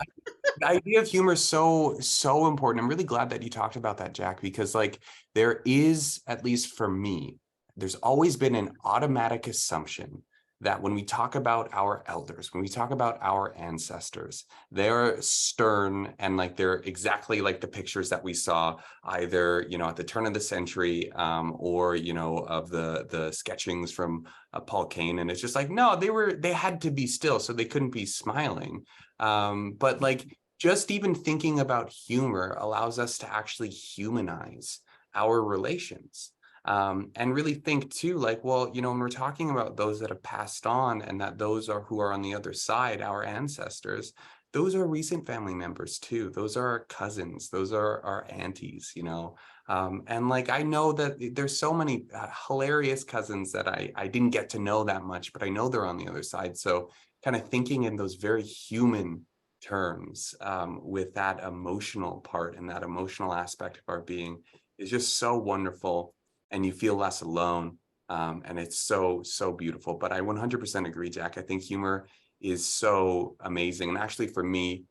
the idea of humor is so important. I'm really glad that you talked about that, Jack, because like there is, at least for me, there's always been an automatic assumption that when we talk about our elders, when we talk about our ancestors, they're stern and like they're exactly like the pictures that we saw either, you know, at the turn of the century, or, you know, of the sketchings from Paul Kane. And it's just like, no, they had to be still, so they couldn't be smiling. But like just even thinking about humor allows us to actually humanize our relations. And really think too, like, well, you know, when we're talking about those that have passed on and that those are who are on the other side, our ancestors, those are recent family members too. Those are our cousins, those are our aunties, you know. And like, I know that there's so many hilarious cousins that I didn't get to know that much, but I know they're on the other side. So kind of thinking in those very human terms, with that emotional part and that emotional aspect of our being is just so wonderful. And you feel less alone. And it's so beautiful. But I 100% agree, Jack. I think humor is so amazing. And actually for me,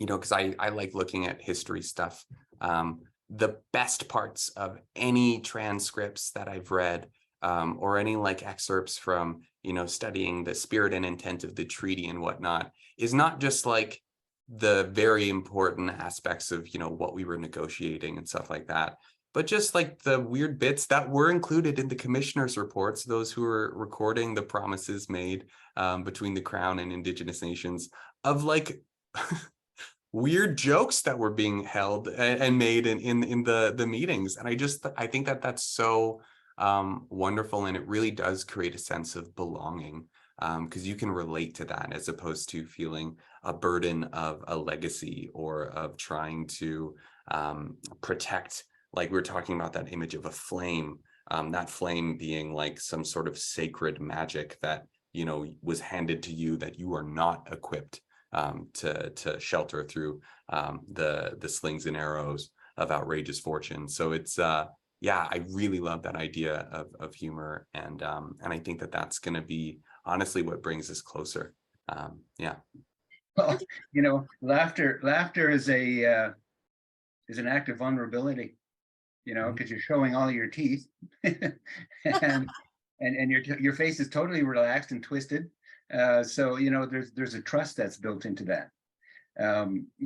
you know, because I like looking at history stuff. The best parts of any transcripts that I've read, or any like excerpts from, you know, studying the spirit and intent of the treaty and whatnot, is not just like the very important aspects of, you know, what we were negotiating and stuff like that, but just like the weird bits that were included in the commissioner's reports, those who were recording the promises made between the Crown and Indigenous nations, of like weird jokes that were being held and made in the meetings. And I think that that's so wonderful, and it really does create a sense of belonging, because you can relate to that as opposed to feeling a burden of a legacy or of trying to protect, like we were talking about that image of a flame, that flame being like some sort of sacred magic that, you know, was handed to you that you are not equipped to shelter through the slings and arrows of outrageous fortune. So it's yeah, I really love that idea of humor, and I think that that's going to be honestly what brings us closer. Yeah. Well, you know, laughter is an act of vulnerability, you know, because you're showing all your teeth, and your face is totally relaxed and twisted. So, you know, there's a trust that's built into that.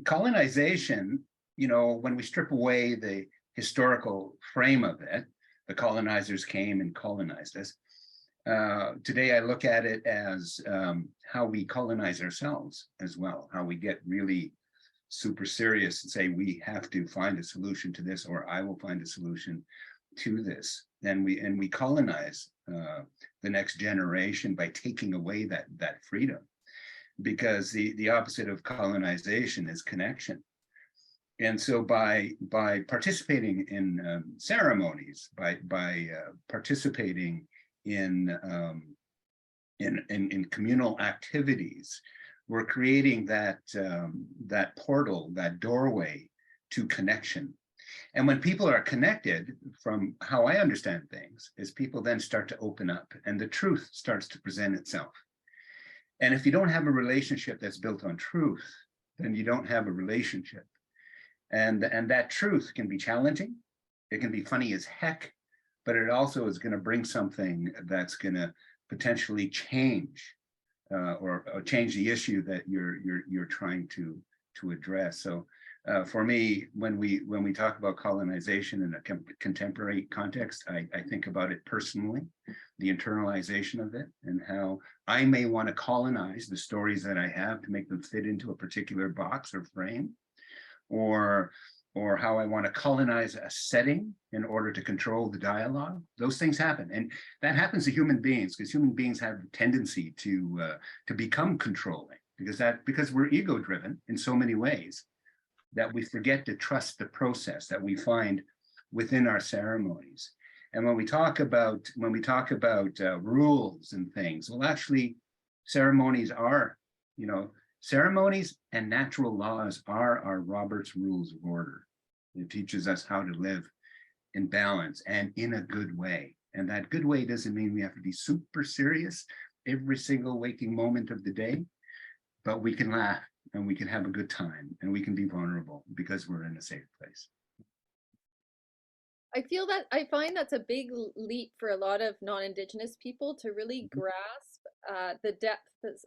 Colonization, you know, when we strip away the historical frame of it, the colonizers came and colonized us. Today, I look at it as how we colonize ourselves as well, how we get really super serious and say, we have to find a solution to this, or I will find a solution to this. And we colonize the next generation by taking away that freedom, because the opposite of colonization is connection. And so by participating in ceremonies, by participating in communal activities, we're creating that portal, that doorway to connection. And when people are connected, from how I understand things, is people then start to open up and the truth starts to present itself. And if you don't have a relationship that's built on truth, then you don't have a relationship. And that truth can be challenging. It can be funny as heck, but it also is going to bring something that's going to potentially change or change the issue that you're trying to address. So for me, when we talk about colonization in a contemporary context, I think about it personally, the internalization of it, and how I may want to colonize the stories that I have to make them fit into a particular box or frame, or how I want to colonize a setting in order to control the dialogue. Those things happen, and that happens to human beings, because human beings have a tendency to become controlling, because we're ego driven in so many ways that we forget to trust the process that we find within our ceremonies. And when we talk about rules and things, well, actually, Ceremonies are, ceremonies and natural laws are our Robert's Rules of Order. It teaches us how to live in balance and in a good way. And that good way doesn't mean we have to be super serious every single waking moment of the day, but we can laugh and we can have a good time and we can be vulnerable because we're in a safe place. I find that's a big leap for a lot of non-Indigenous people to really grasp the depth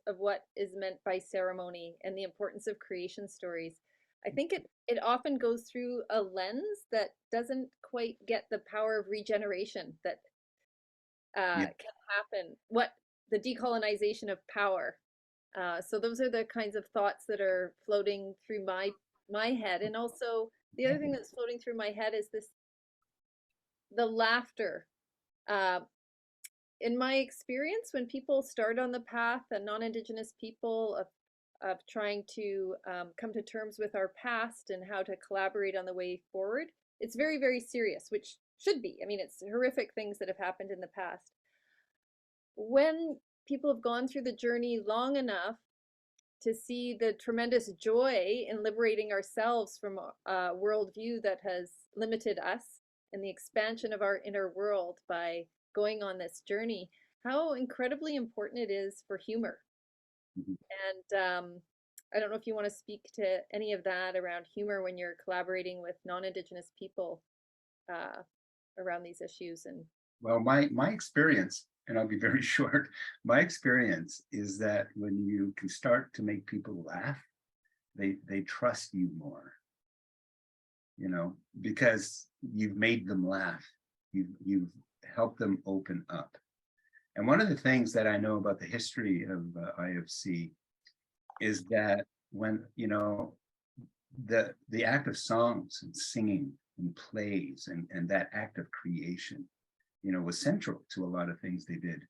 of what is meant by ceremony and the importance of creation stories. I think it often goes through a lens that doesn't quite get the power of regeneration that can happen. What the decolonization of power. So those are the kinds of thoughts that are floating through my head. And also the other thing that's floating through my head is the laughter. In my experience, when people start on the path, and non-Indigenous people of trying to come to terms with our past and how to collaborate on the way forward, it's very, very serious, which should be. I mean, it's horrific things that have happened in the past. When people have gone through the journey long enough to see the tremendous joy in liberating ourselves from a worldview that has limited us and the expansion of our inner world by going on this journey, how incredibly important it is for humor. And I don't know if you want to speak to any of that around humor when you're collaborating with non-Indigenous people around these issues. And well, my experience, and I'll be very short, my experience is that when you can start to make people laugh, they trust you more, because you've made them laugh. You've helped them open up. And one of the things that I know about the history of IFC is that when, the act of songs and singing and plays and that act of creation, was central to a lot of things they did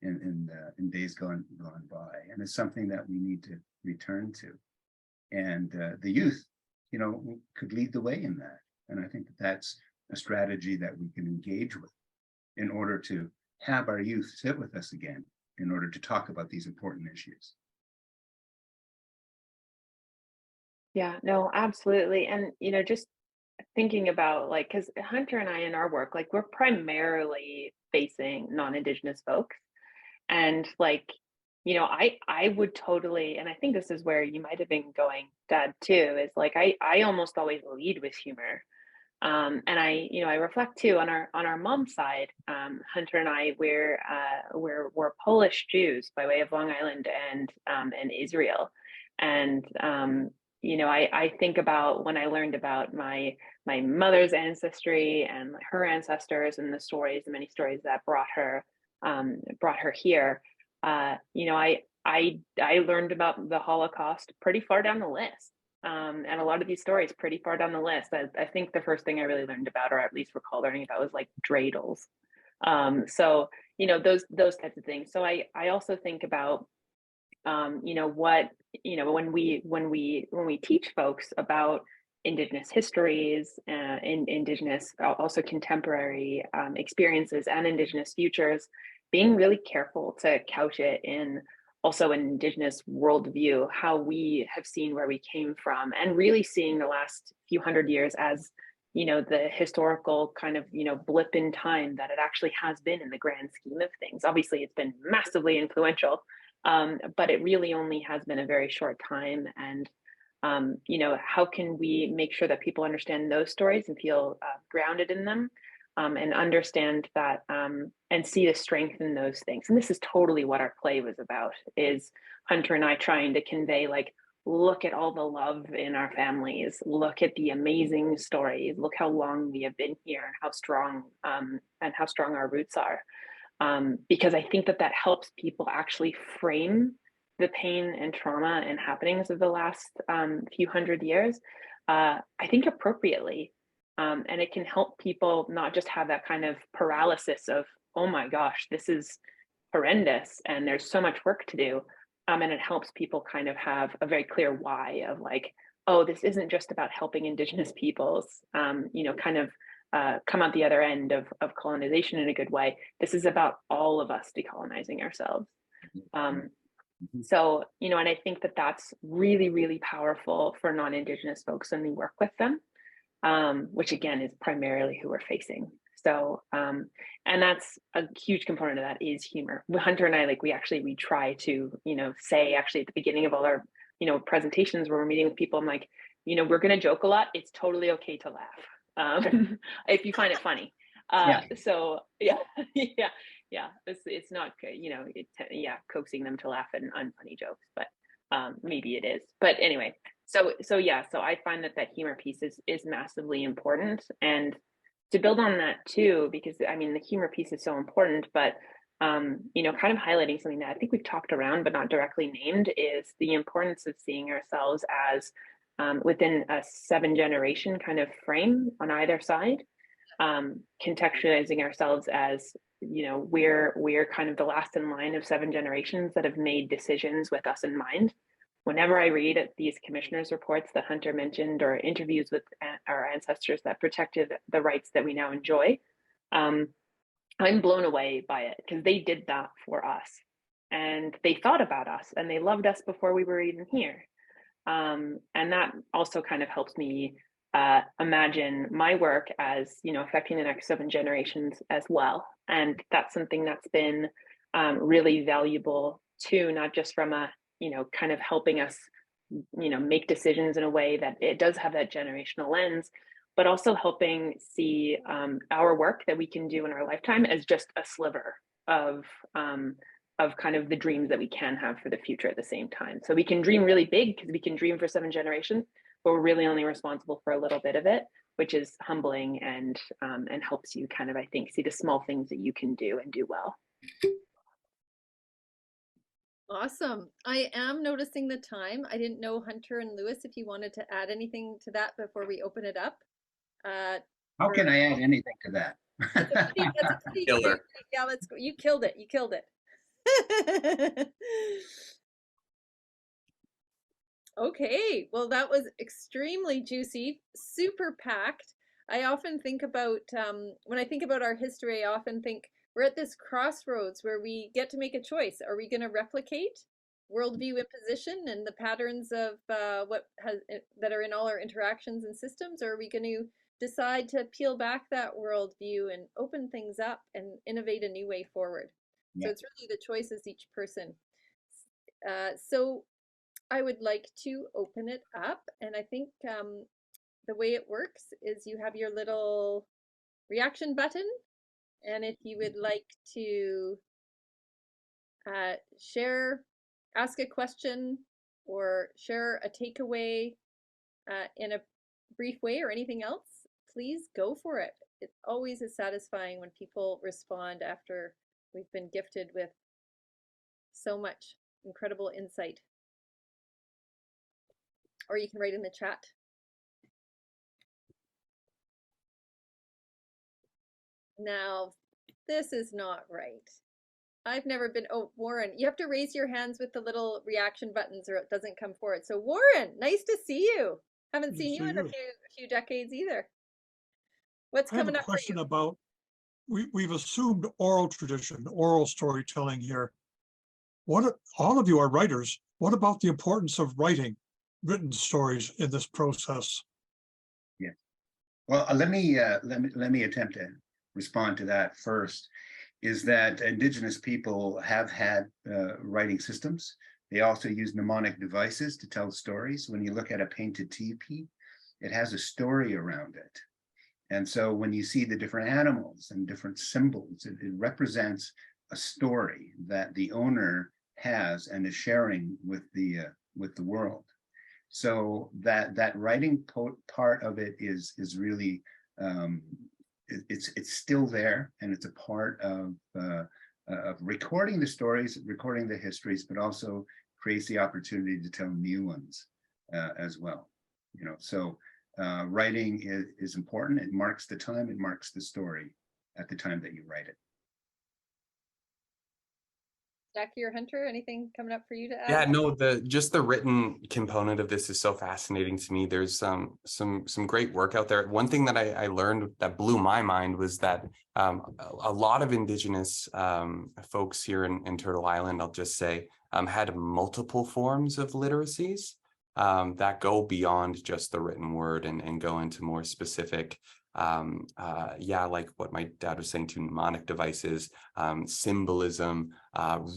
in days gone by. And it's something that we need to return to. And the youth, could lead the way in that. And I think that's a strategy that we can engage with in order to have our youth sit with us again, in order to talk about these important issues. Yeah, no, absolutely. And, just thinking about because Hunter and I in our work, we're primarily facing non-Indigenous folks. And I would totally, and I think this is where you might have been going, Dad, too, is I almost always lead with humor. And I reflect too on our mom's side. Hunter and I, we're Polish Jews by way of Long Island and Israel. And I think about when I learned about my mother's ancestry and her ancestors and the many stories that brought her here. I learned about the Holocaust pretty far down the list. And a lot of these stories pretty far down the list. I think the first thing I really learned about, or at least recall learning about, was dreidels. So those types of things. So I also think about what when we teach folks about Indigenous histories, Indigenous also contemporary experiences and Indigenous futures, being really careful to couch it in also an Indigenous worldview, how we have seen where we came from, and really seeing the last few hundred years as the historical kind of blip in time that it actually has been in the grand scheme of things. Obviously, it's been massively influential, but it really only has been a very short time. And how can we make sure that people understand those stories and feel grounded in them, and understand that and see the strength in those things? And this is totally what our play was about, is Hunter and I trying to convey, look at all the love in our families, look at the amazing stories, look how long we have been here and how strong our roots are. Because I think that helps people actually frame the pain and trauma and happenings of the last few hundred years, I think appropriately. And it can help people not just have that kind of paralysis of, oh my gosh, this is horrendous and there's so much work to do. And it helps people kind of have a very clear why of oh, this isn't just about helping Indigenous peoples, kind of come out the other end of colonization in a good way. This is about all of us decolonizing ourselves. So, you know, and I think that that's really, really powerful for non-Indigenous folks when we work with them, which again is primarily who we're facing. So, and that's a huge component of that is humor. Hunter and I, like, we try to, you know, say actually at the beginning of all our, you know, presentations where we're meeting with people, I'm like, you know, we're going to joke a lot. It's totally okay to laugh if you find it funny. So yeah, yeah, it's not, you know, coaxing them to laugh at an unfunny jokes, but maybe it is. But anyway, so I find that humor piece is massively important, and to build on that too, because I mean the humor piece is so important, but you know, kind of highlighting something that I think we've talked around but not directly named is the importance of seeing ourselves as within a 7-generation kind of frame on either side, contextualizing ourselves as, you know, we're kind of the last in line of 7 generations that have made decisions with us in mind. Whenever I read these commissioners' reports that Hunter mentioned, or interviews with our ancestors that protected the rights that we now enjoy, I'm blown away by it, because they did that for us, and they thought about us, and they loved us before we were even here. And that also kind of helps me imagine my work as, you know, affecting the next 7 generations as well. And that's something that's been really valuable too, not just from a, you know, kind of helping us, you know, make decisions in a way that it does have that generational lens, but also helping see our work that we can do in our lifetime as just a sliver of kind of the dreams that we can have for the future at the same time. So we can dream really big because we can dream for 7 generations, but we're really only responsible for a little bit of it, which is humbling and helps you kind of, I think, see the small things that you can do and do well. Awesome. I am noticing the time. I didn't know, Hunter and Lewis, if you wanted to add anything to that before we open it up. How can I add anything to that? That's a pretty Killer. yeah, let's go. You killed it. You killed it. Okay, well, that was extremely juicy, super packed. I often think about, when I think about our history, I often think we're at this crossroads where we get to make a choice. Are we going to replicate worldview imposition and the patterns of that are in all our interactions and systems, or are we going to decide to peel back that worldview and open things up and innovate a new way forward? Yeah. So it's really the choices each person. So I would like to open it up, and I think the way it works is you have your little reaction button, and if you would like to share, ask a question, or share a takeaway in a brief way or anything else, please go for it. It always is satisfying when people respond after we've been gifted with so much incredible insight. Or you can write in the chat. Now, this is not right. I've never been, oh, Warren, you have to raise your hands with the little reaction buttons or it doesn't come forward. So Warren, nice to see you. Haven't seen you in a few decades either. What's coming up for you? I have a question about, we've assumed oral tradition, oral storytelling here. All of you are writers. What about the importance of writing written stories in this process? Yeah, well, let me attempt to respond to that first. Is that Indigenous people have had writing systems. They also use mnemonic devices to tell stories. When you look at a painted teepee, it has a story around it. And so when you see the different animals and different symbols, it represents a story that the owner has and is sharing with the world. So that writing part of it is really it's still there, and it's a part of recording the stories, recording the histories, but also creates the opportunity to tell new ones as well. You know, so writing is important. It marks the time. It marks the story at the time that you write it. Jackie or Hunter, anything coming up for you to add? Yeah, no, just the written component of this is so fascinating to me. There's some great work out there. One thing that I learned that blew my mind was that a lot of Indigenous folks here in Turtle Island, I'll just say, had multiple forms of literacies that go beyond just the written word and go into more specific, like what my dad was saying, to mnemonic devices, symbolism,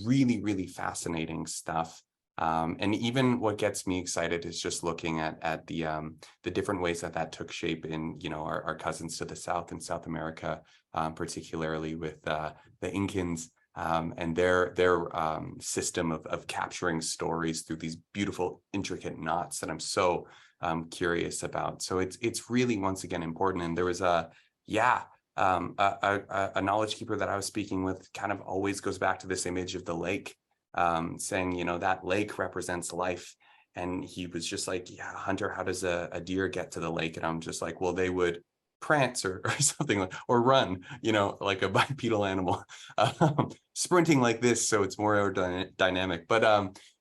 really, really fascinating stuff. And even what gets me excited is just looking at the different ways that took shape in, you know, our cousins to the south in South America, particularly with the Incans. And their system of capturing stories through these beautiful, intricate knots that I'm so curious about. So it's really, once again, important. And there was a knowledge keeper that I was speaking with, kind of always goes back to this image of the lake, saying, you know, that lake represents life. And he was just like, yeah, Hunter, how does a deer get to the lake? And I'm just like, well, they would prance or something, like, or run, you know, like a bipedal animal, sprinting like this, so it's more aerodynamic. But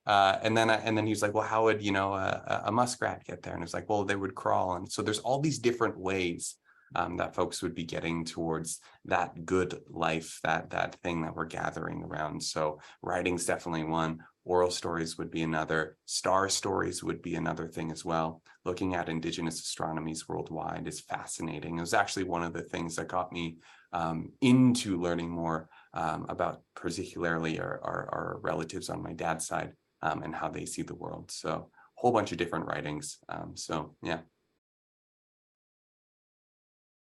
and then he was like, well, how would, you know, a muskrat get there? And it's like, well, they would crawl. And so there's all these different ways that folks would be getting towards that good life, that thing that we're gathering around. So writing's definitely one. Oral stories would be another. Star stories would be another thing as well. Looking at Indigenous astronomies worldwide is fascinating. It was actually one of the things that got me into learning more about particularly our relatives on my dad's side and how they see the world. So a whole bunch of different writings. So yeah.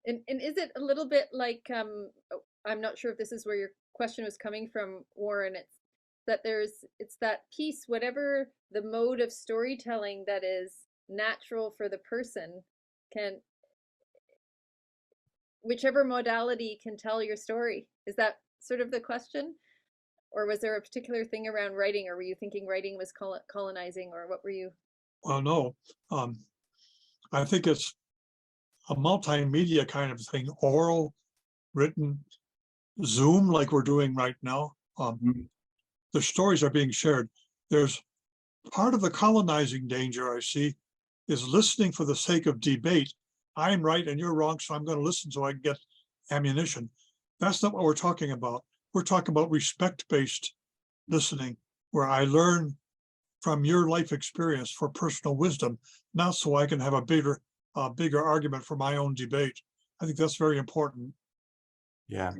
And is it a little bit like, I'm not sure if this is where your question was coming from, Warren, it's that it's that piece, whatever the mode of storytelling that is natural for the person, whichever modality can tell your story. Is that sort of the question? Or was there a particular thing around writing, or were you thinking writing was colonizing, or what were you? Well, no, I think it's a multimedia kind of thing, oral, written, Zoom, like we're doing right now. The stories are being shared. There's part of the colonizing danger I see is listening for the sake of debate. I'm right and you're wrong, so I'm going to listen so I can get ammunition. That's not what we're talking about. We're talking about respect-based listening, where I learn from your life experience for personal wisdom, not so I can have a bigger argument for my own debate. I think that's very important. Yeah,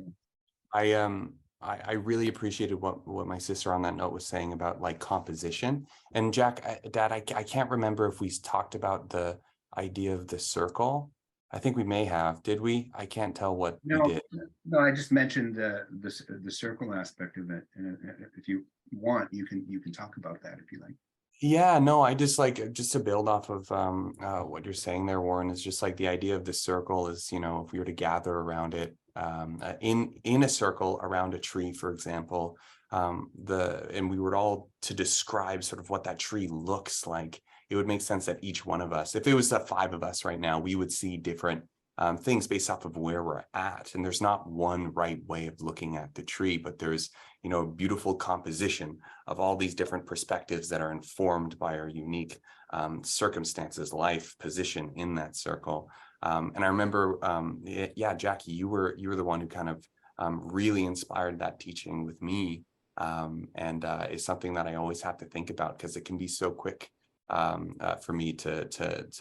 I really appreciated what my sister on that note was saying about like composition. And Dad, I can't remember if we talked about the idea of the circle. I think we may have. Did we? I can't tell what we did. No, I just mentioned the circle aspect of it. And if you want, you can talk about that if you like. Yeah, no, I just to build off of what you're saying there, Warren, is just like the idea of the circle is, you know, if we were to gather around it in a circle around a tree, for example, and we were all to describe sort of what that tree looks like, it would make sense that each one of us, if it was the 5 of us right now, we would see different things based off of where we're at. And there's not one right way of looking at the tree, but there's, you know, a beautiful composition of all these different perspectives that are informed by our unique circumstances, life, position in that circle. And I remember, Jackie, you were the one who kind of really inspired that teaching with me, and is something that I always have to think about, because it can be so quick for me to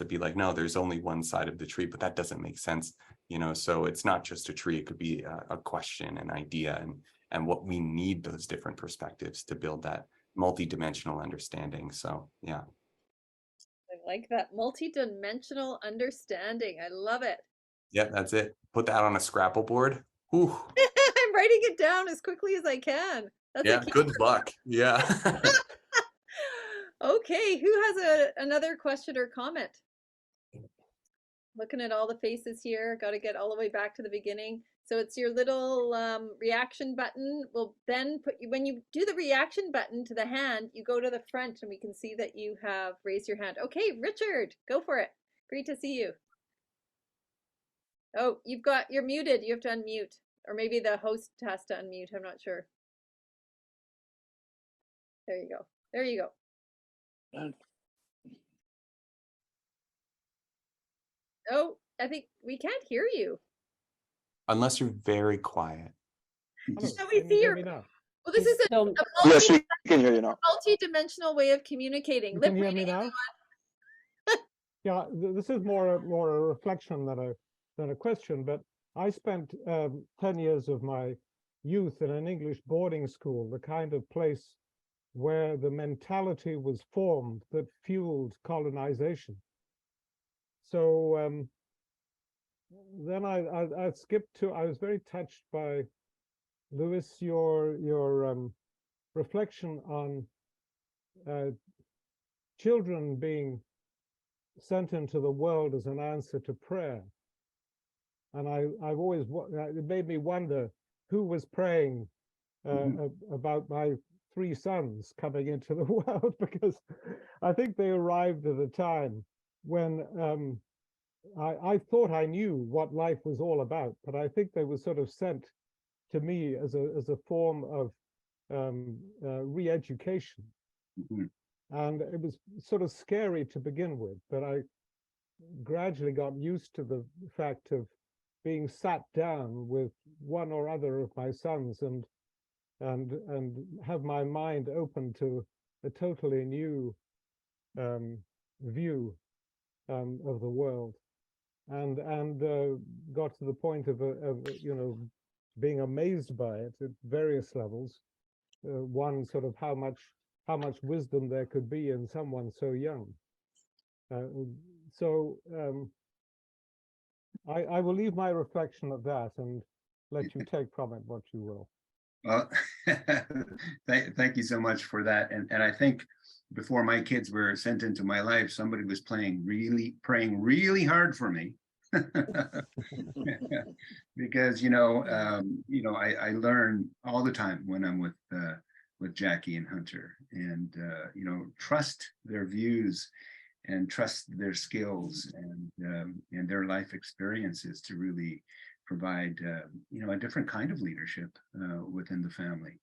be like, no, there's only one side of the tree, but that doesn't make sense, you know. So it's not just a tree; it could be a question, an idea, and what we need those different perspectives to build that multi-dimensional understanding. So yeah. I like that multi-dimensional understanding. I love it. Yeah, that's it. Put that on a Scrabble board. Ooh. I'm writing it down as quickly as I can. That's Yeah, good luck. Yeah. Okay, who has another question or comment? Looking at all the faces here, got to get all the way back to the beginning. So it's your little reaction button. We'll then when you do the reaction button to the hand, you go to the front and we can see that you have raised your hand. Okay, Richard, go for it. Great to see you. Oh, you're muted. You have to unmute, or maybe the host has to unmute. I'm not sure. There you go. There you go. Oh, I think we can't hear you. Unless you're very quiet. Can we see your? Well, this is a So, Yes, we can hear you now. multi-dimensional way of communicating. You Lip can hear me reading. now? Yeah, this is more a reflection than a question, but I spent 10 years of my youth in an English boarding school, the kind of place where the mentality was formed that fueled colonization. So then I skipped to, I was very touched by, Lewis, your reflection on children being sent into the world as an answer to prayer. And I've always, it made me wonder who was praying about my 3 sons coming into the world, because I think they arrived at a time when I thought I knew what life was all about, but I think they were sort of sent to me as a form of re-education. And it was sort of scary to begin with, but I gradually got used to the fact of being sat down with one or other of my sons and have my mind open to a totally new view of the world, and got to the point of being amazed by it at various levels. One, sort of how much wisdom there could be in someone so young. I will leave my reflection at that and let you take from it what you will. Well, thank you so much for that. And I think before my kids were sent into my life, somebody was praying really hard for me. Because I learn all the time when I'm with Jackie and Hunter, and trust their views and trust their skills and their life experiences to really provide a different kind of leadership within the family,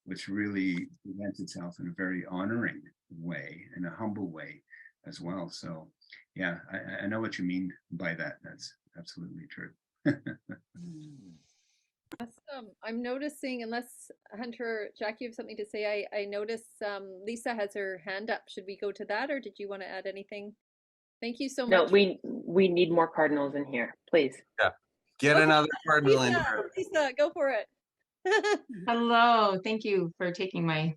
which really presents itself in a very honoring way and a humble way as well. So yeah, I know what you mean by that. That's absolutely true. Awesome. I'm noticing, unless Hunter, Jackie, have something to say, I notice Lisa has her hand up. Should we go to that, or did you want to add anything? Thank you so much. No, we need more cardinals in here, please. Yeah. Get another cardinal in Lisa, here. Lisa, go for it. Hello, thank you for taking my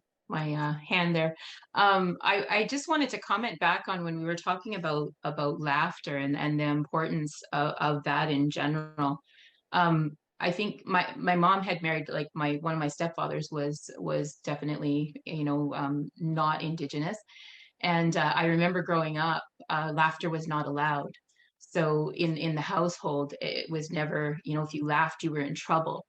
hand there. I just wanted to comment back on when we were talking about laughter and the importance of that in general. I think my mom had married, like, one of my stepfathers was definitely not Indigenous, and I remember growing up, laughter was not allowed. So in the household, it was never, if you laughed, you were in trouble.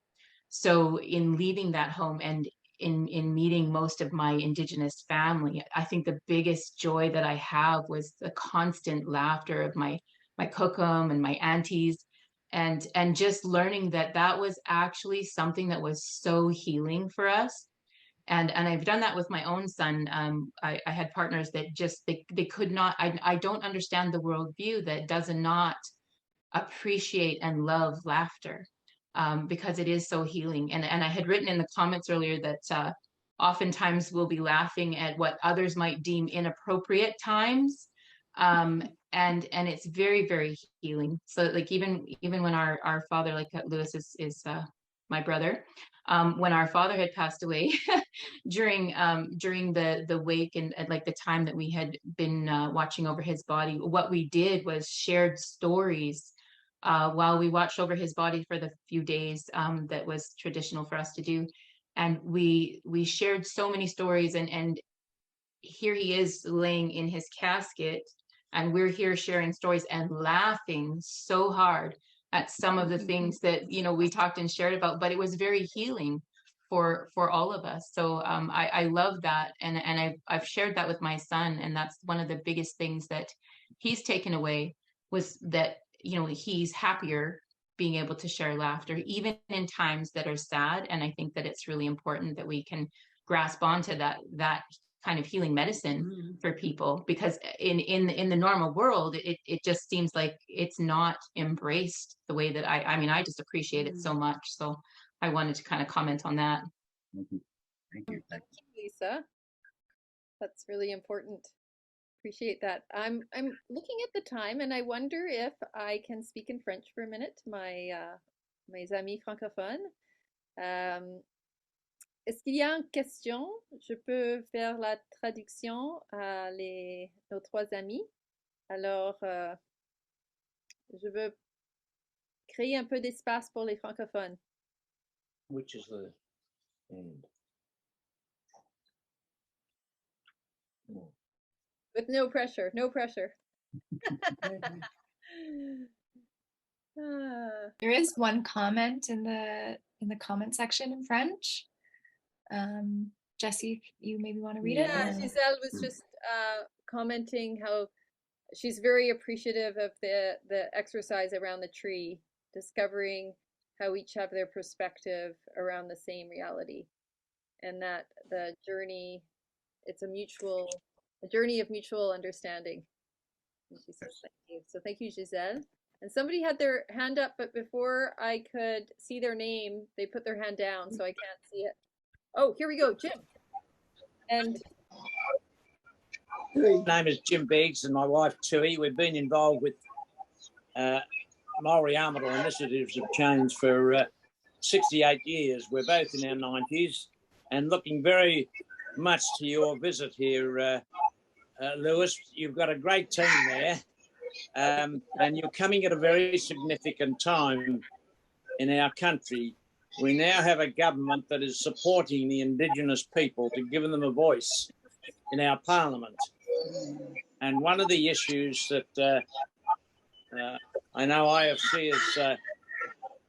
So in leaving that home and in meeting most of my Indigenous family, I think the biggest joy that I have was the constant laughter of my kokum and my aunties, and just learning that was actually something that was so healing for us. And I've done that with my own son. I had partners that just they could not. I don't understand the worldview that does not appreciate and love laughter. Because it is so healing. And I had written in the comments earlier that oftentimes we'll be laughing at what others might deem inappropriate times. And it's very, very healing. So like even when our father, like Lewis is my brother, when our father had passed away during the wake and like the time that we had been watching over his body, what we did was shared stories while we watched over his body for the few days that was traditional for us to do. And we shared so many stories, and here he is laying in his casket, and we're here sharing stories and laughing so hard at some of the things that we talked and shared about, but it was very healing for all of us. So I love that, and I've shared that with my son, and that's one of the biggest things that he's taken away, was that he's happier being able to share laughter, even in times that are sad. And I think that it's really important that we can grasp onto that kind of healing medicine for people, because in the normal world, it just seems like it's not embraced the way that I just appreciate it so much. So I wanted to kind of comment on that. Thank you. Thank you, Lisa. That's really important. Appreciate that. I'm looking at the time and I wonder if I can speak in French for a minute to mes amis francophones. Est-ce qu'il y a une question? Je peux faire la traduction à nos trois amis. Alors, je veux créer un peu d'espace pour les francophones. Which is the end. With no pressure, no pressure. There is one comment in the comment section in French. Jessie, you maybe want to read it? Yeah, Giselle was just commenting how she's very appreciative of the exercise around the tree, discovering how each have their perspective around the same reality, and that the journey, it's a journey of mutual understanding. And she says thank you. So thank you, Giselle. And somebody had their hand up, but before I could see their name, they put their hand down, so I can't see it. Oh, here we go, Jim. And my name is Jim Biggs and my wife Tui. We've been involved with Maori Armador initiatives of change for 68 years. We're both in our 90s and looking very much to your visit here, Lewis. You've got a great team there, and you're coming at a very significant time in our country. We now have a government that is supporting the Indigenous people to give them a voice in our parliament. And one of the issues that I know IFC is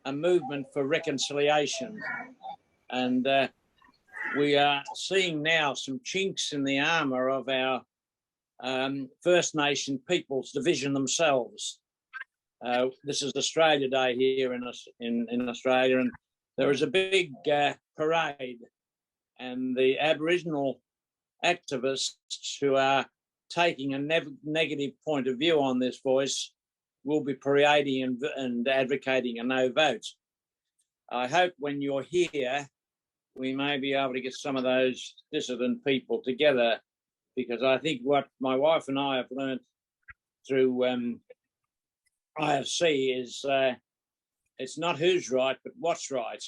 a movement for reconciliation. And we are seeing now some chinks in the armour of our First Nation peoples division themselves. This is Australia Day here in Australia, and there is a big parade, and the Aboriginal activists who are taking a negative point of view on this voice will be parading and advocating a no vote. I hope when you're here, we may be able to get some of those dissident people together, because I think what my wife and I have learned through IFC is it's not who's right, but what's right.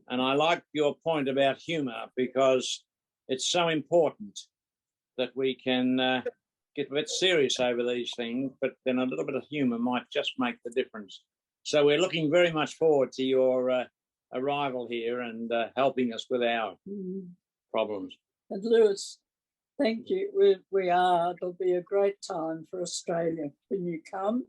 And I like your point about humour, because it's so important that we can get a bit serious over these things, but then a little bit of humour might just make the difference. So we're looking very much forward to your arrival here and helping us with our problems. And Lewis, thank you. It'll be a great time for Australia when you come.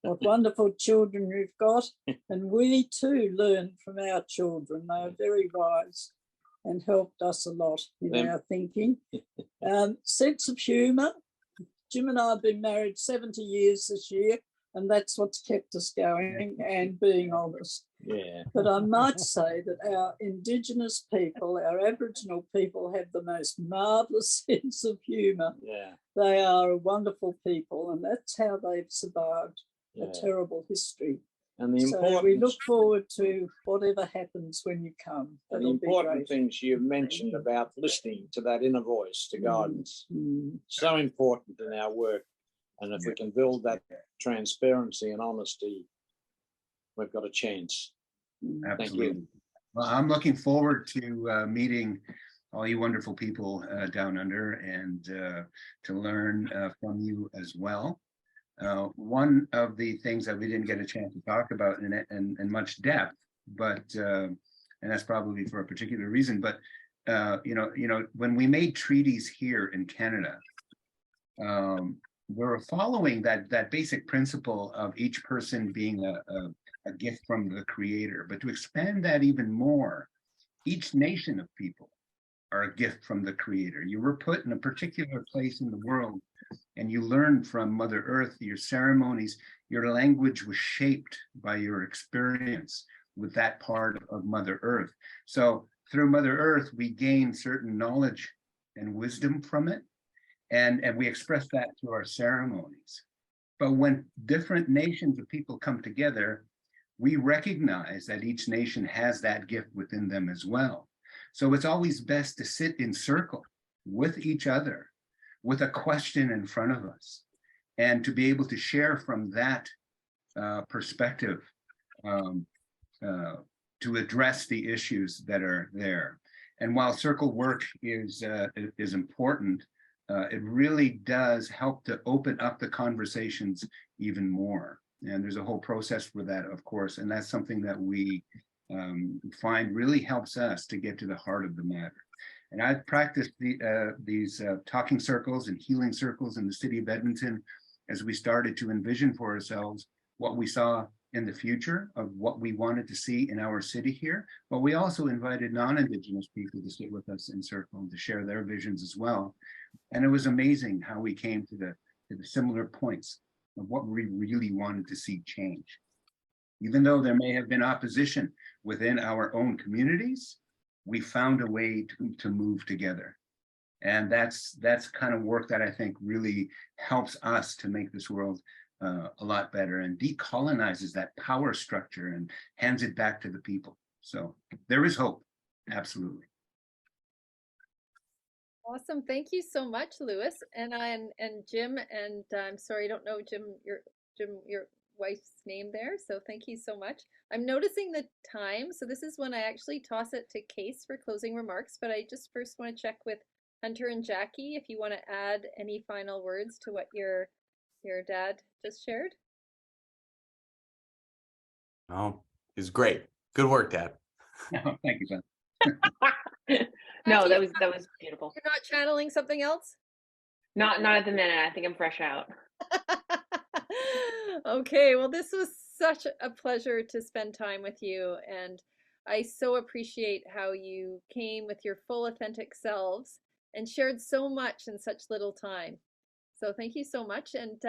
What wonderful children you've got. And we too learn from our children. They are very wise and helped us a lot in our thinking. Sense of humour. Jim and I have been married 70 years this year, and that's what's kept us going and being honest. Yeah. But I might say that our Indigenous people, our Aboriginal people, have the most marvellous sense of humour. Yeah. They are a wonderful people, and that's how they've survived a terrible history. And the so we look forward to whatever happens when you come. And the important things you've mentioned about listening to that inner voice, to guidance, so important in our work. And if we can build that transparency and honesty, we've got a chance. Absolutely. Thank you. Well, I'm looking forward to meeting all you wonderful people down under and to learn from you as well. One of the things that we didn't get a chance to talk about in much depth, but and that's probably for a particular reason, but when we made treaties here in Canada, we're following that basic principle of each person being a gift from the Creator. But to expand that even more, each nation of people are a gift from the Creator. You were put in a particular place in the world, and you learned from Mother Earth. Your ceremonies, your language was shaped by your experience with that part of Mother Earth. So through Mother Earth, we gain certain knowledge and wisdom from it, and we express that through our ceremonies. But when different nations of people come together, we recognize that each nation has that gift within them as well. So it's always best to sit in circle with each other, with a question in front of us, and to be able to share from that perspective to address the issues that are there. And while circle work is important, it really does help to open up the conversations even more. And there's a whole process for that, of course, and that's something that we find really helps us to get to the heart of the matter. And I've practiced these talking circles and healing circles in the city of Edmonton as we started to envision for ourselves what we saw in the future of what we wanted to see in our city here. But we also invited non-Indigenous people to sit with us in circle and to share their visions as well. And it was amazing how we came to the similar points of what we really wanted to see change. Even though there may have been opposition within our own communities, we found a way to move together. And that's kind of work that I think really helps us to make this world a lot better and decolonizes that power structure and hands it back to the people. So there is hope, absolutely. Awesome. Thank you so much, Louis and Jim. And I'm sorry, I don't know Jim, your wife's name there. So thank you so much. I'm noticing the time. So this is when I actually toss it to Case for closing remarks. But I just first want to check with Hunter and Jackie if you want to add any final words to what your dad just shared. Oh, it was great. Good work, Dad. No, thank you, son. No, that was beautiful. You're not channeling something else? Not at the minute. I think I'm fresh out. Okay, well, this was such a pleasure to spend time with you, and I so appreciate how you came with your full authentic selves and shared so much in such little time. So thank you so much, and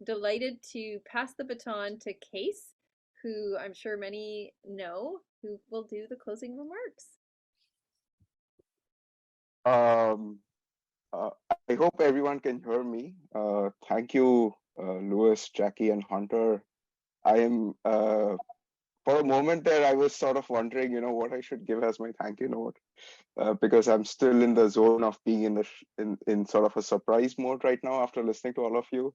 delighted to pass the baton to Case, who I'm sure many know, who will do the closing remarks. I hope everyone can hear me. Thank you, Louis, Jackie, and Hunter. I am, for a moment there, I was sort of wondering, what I should give as my thank you note, because I'm still in the zone of being in sort of a surprise mode right now after listening to all of you.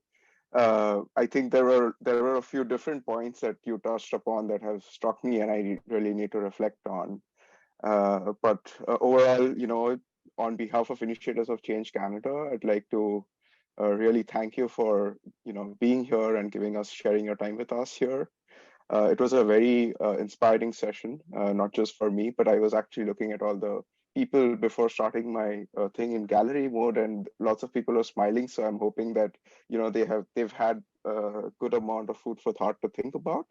I think there were a few different points that you touched upon that have struck me, and I really need to reflect on. But overall, on behalf of Initiators of Change Canada, I'd like to really thank you for being here and sharing your time with us here. It was a very inspiring session, not just for me, but I was actually looking at all the people before starting my thing in gallery mode, and lots of people are smiling. So I'm hoping that they've had a good amount of food for thought to think about.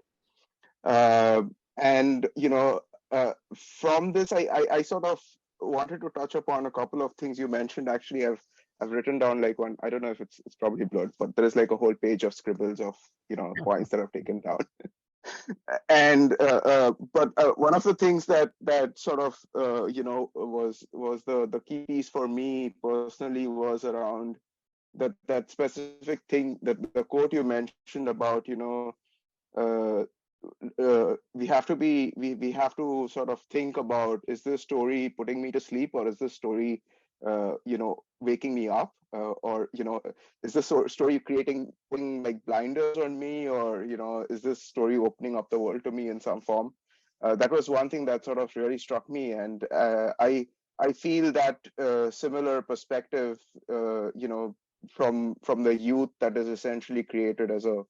From this, I sort of wanted to touch upon a couple of things you mentioned. Actually, I've written down like one. I don't know if it's probably blurred, but there is like a whole page of scribbles of points that I've taken down. And but one of the things that sort of was the key piece for me personally was around that specific thing, that the quote you mentioned about we have to sort of think about, is this story putting me to sleep, or is this story waking me up, or is this story putting like blinders on me, or is this story opening up the world to me in some form? That was one thing that sort of really struck me, and I feel that similar perspective from the youth that is essentially created as a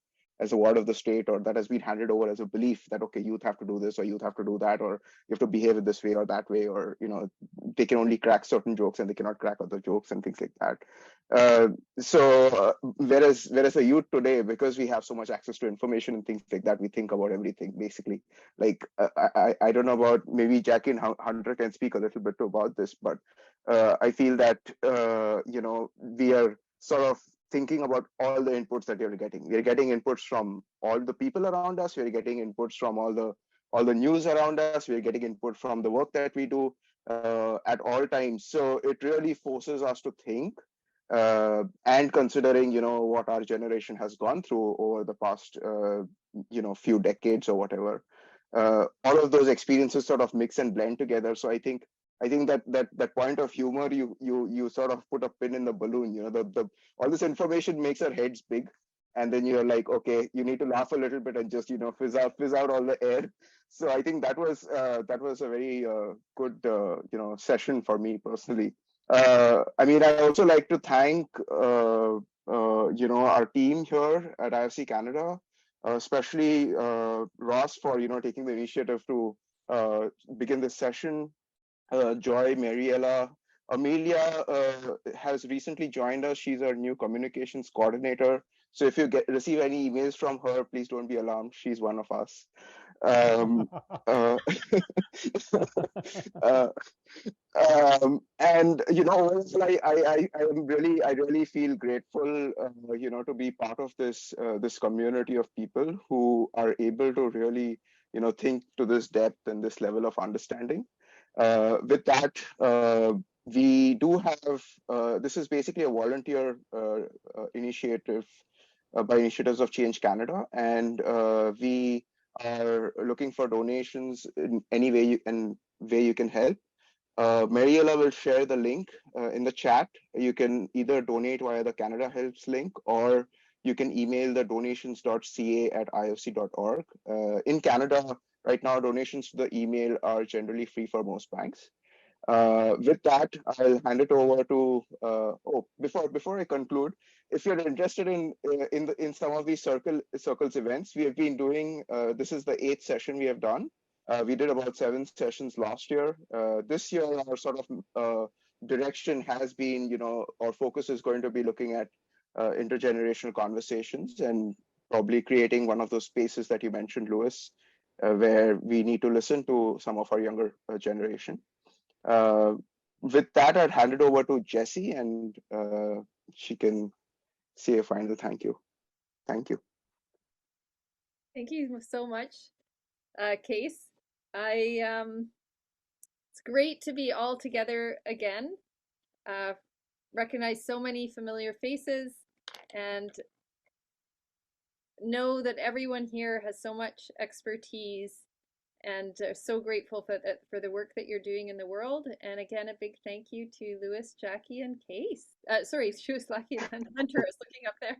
word of the state, or that has been handed over as a belief that, okay, youth have to do this or youth have to do that, or you have to behave in this way or that way, or they can only crack certain jokes and they cannot crack other jokes and things like that. Whereas the youth today, because we have so much access to information and things like that, we think about everything basically. Like I don't know about, maybe Jackie and Hunter can speak a little bit about this, but I feel that we are sort of thinking about all the inputs that we're getting. We're getting inputs from all the people around us. We're getting inputs from all the news around us. We're getting input from the work that we do at all times. So it really forces us to think, and considering what our generation has gone through over the past few decades or whatever. All of those experiences sort of mix and blend together. So I think I think that point of humor, you sort of put a pin in the balloon. You know, the all this information makes our heads big, and then you're like, okay, you need to laugh a little bit and just, you know, fizz out all the air. So I think that was a very good you know, session for me personally. I mean, I also like to thank you know, our team here at IFC Canada, especially Ross, for, you know, taking the initiative to begin this session. Joy, Mariella, Amelia has recently joined us. She's our new communications coordinator. So if you receive any emails from her, please don't be alarmed. She's one of us. Uh, uh, and you know, I really feel grateful, you know, to be part of this community of people who are able to really, you know, think to this depth and this level of understanding. With that, we do have this is basically a volunteer initiative by Initiatives of Change Canada, and we are looking for donations in any way you can help. Mariella will share the link in the chat. You can either donate via the Canada Helps link, or you can email the donations.ca@ifc.org. In Canada, right now, donations to the email are generally free for most banks. With that, I'll hand it over to. Before I conclude, if you're interested in some of these circles events, we have been doing. This is the 8th session we have done. We did about 7 sessions last year. This year, our sort of direction has been, you know, our focus is going to be looking at intergenerational conversations and probably creating one of those spaces that you mentioned, Louis, where we need to listen to some of our younger generation. With that, I'd hand it over to Jessie, and she can say a final thank you. Thank you. Thank you so much, Case. It's great to be all together again. Recognize so many familiar faces, and know that everyone here has so much expertise, and so grateful for the work that you're doing in the world. And again, a big thank you to Louis, Jackie, and Case. Sorry, Louis, Jackie, and Hunter is looking up there.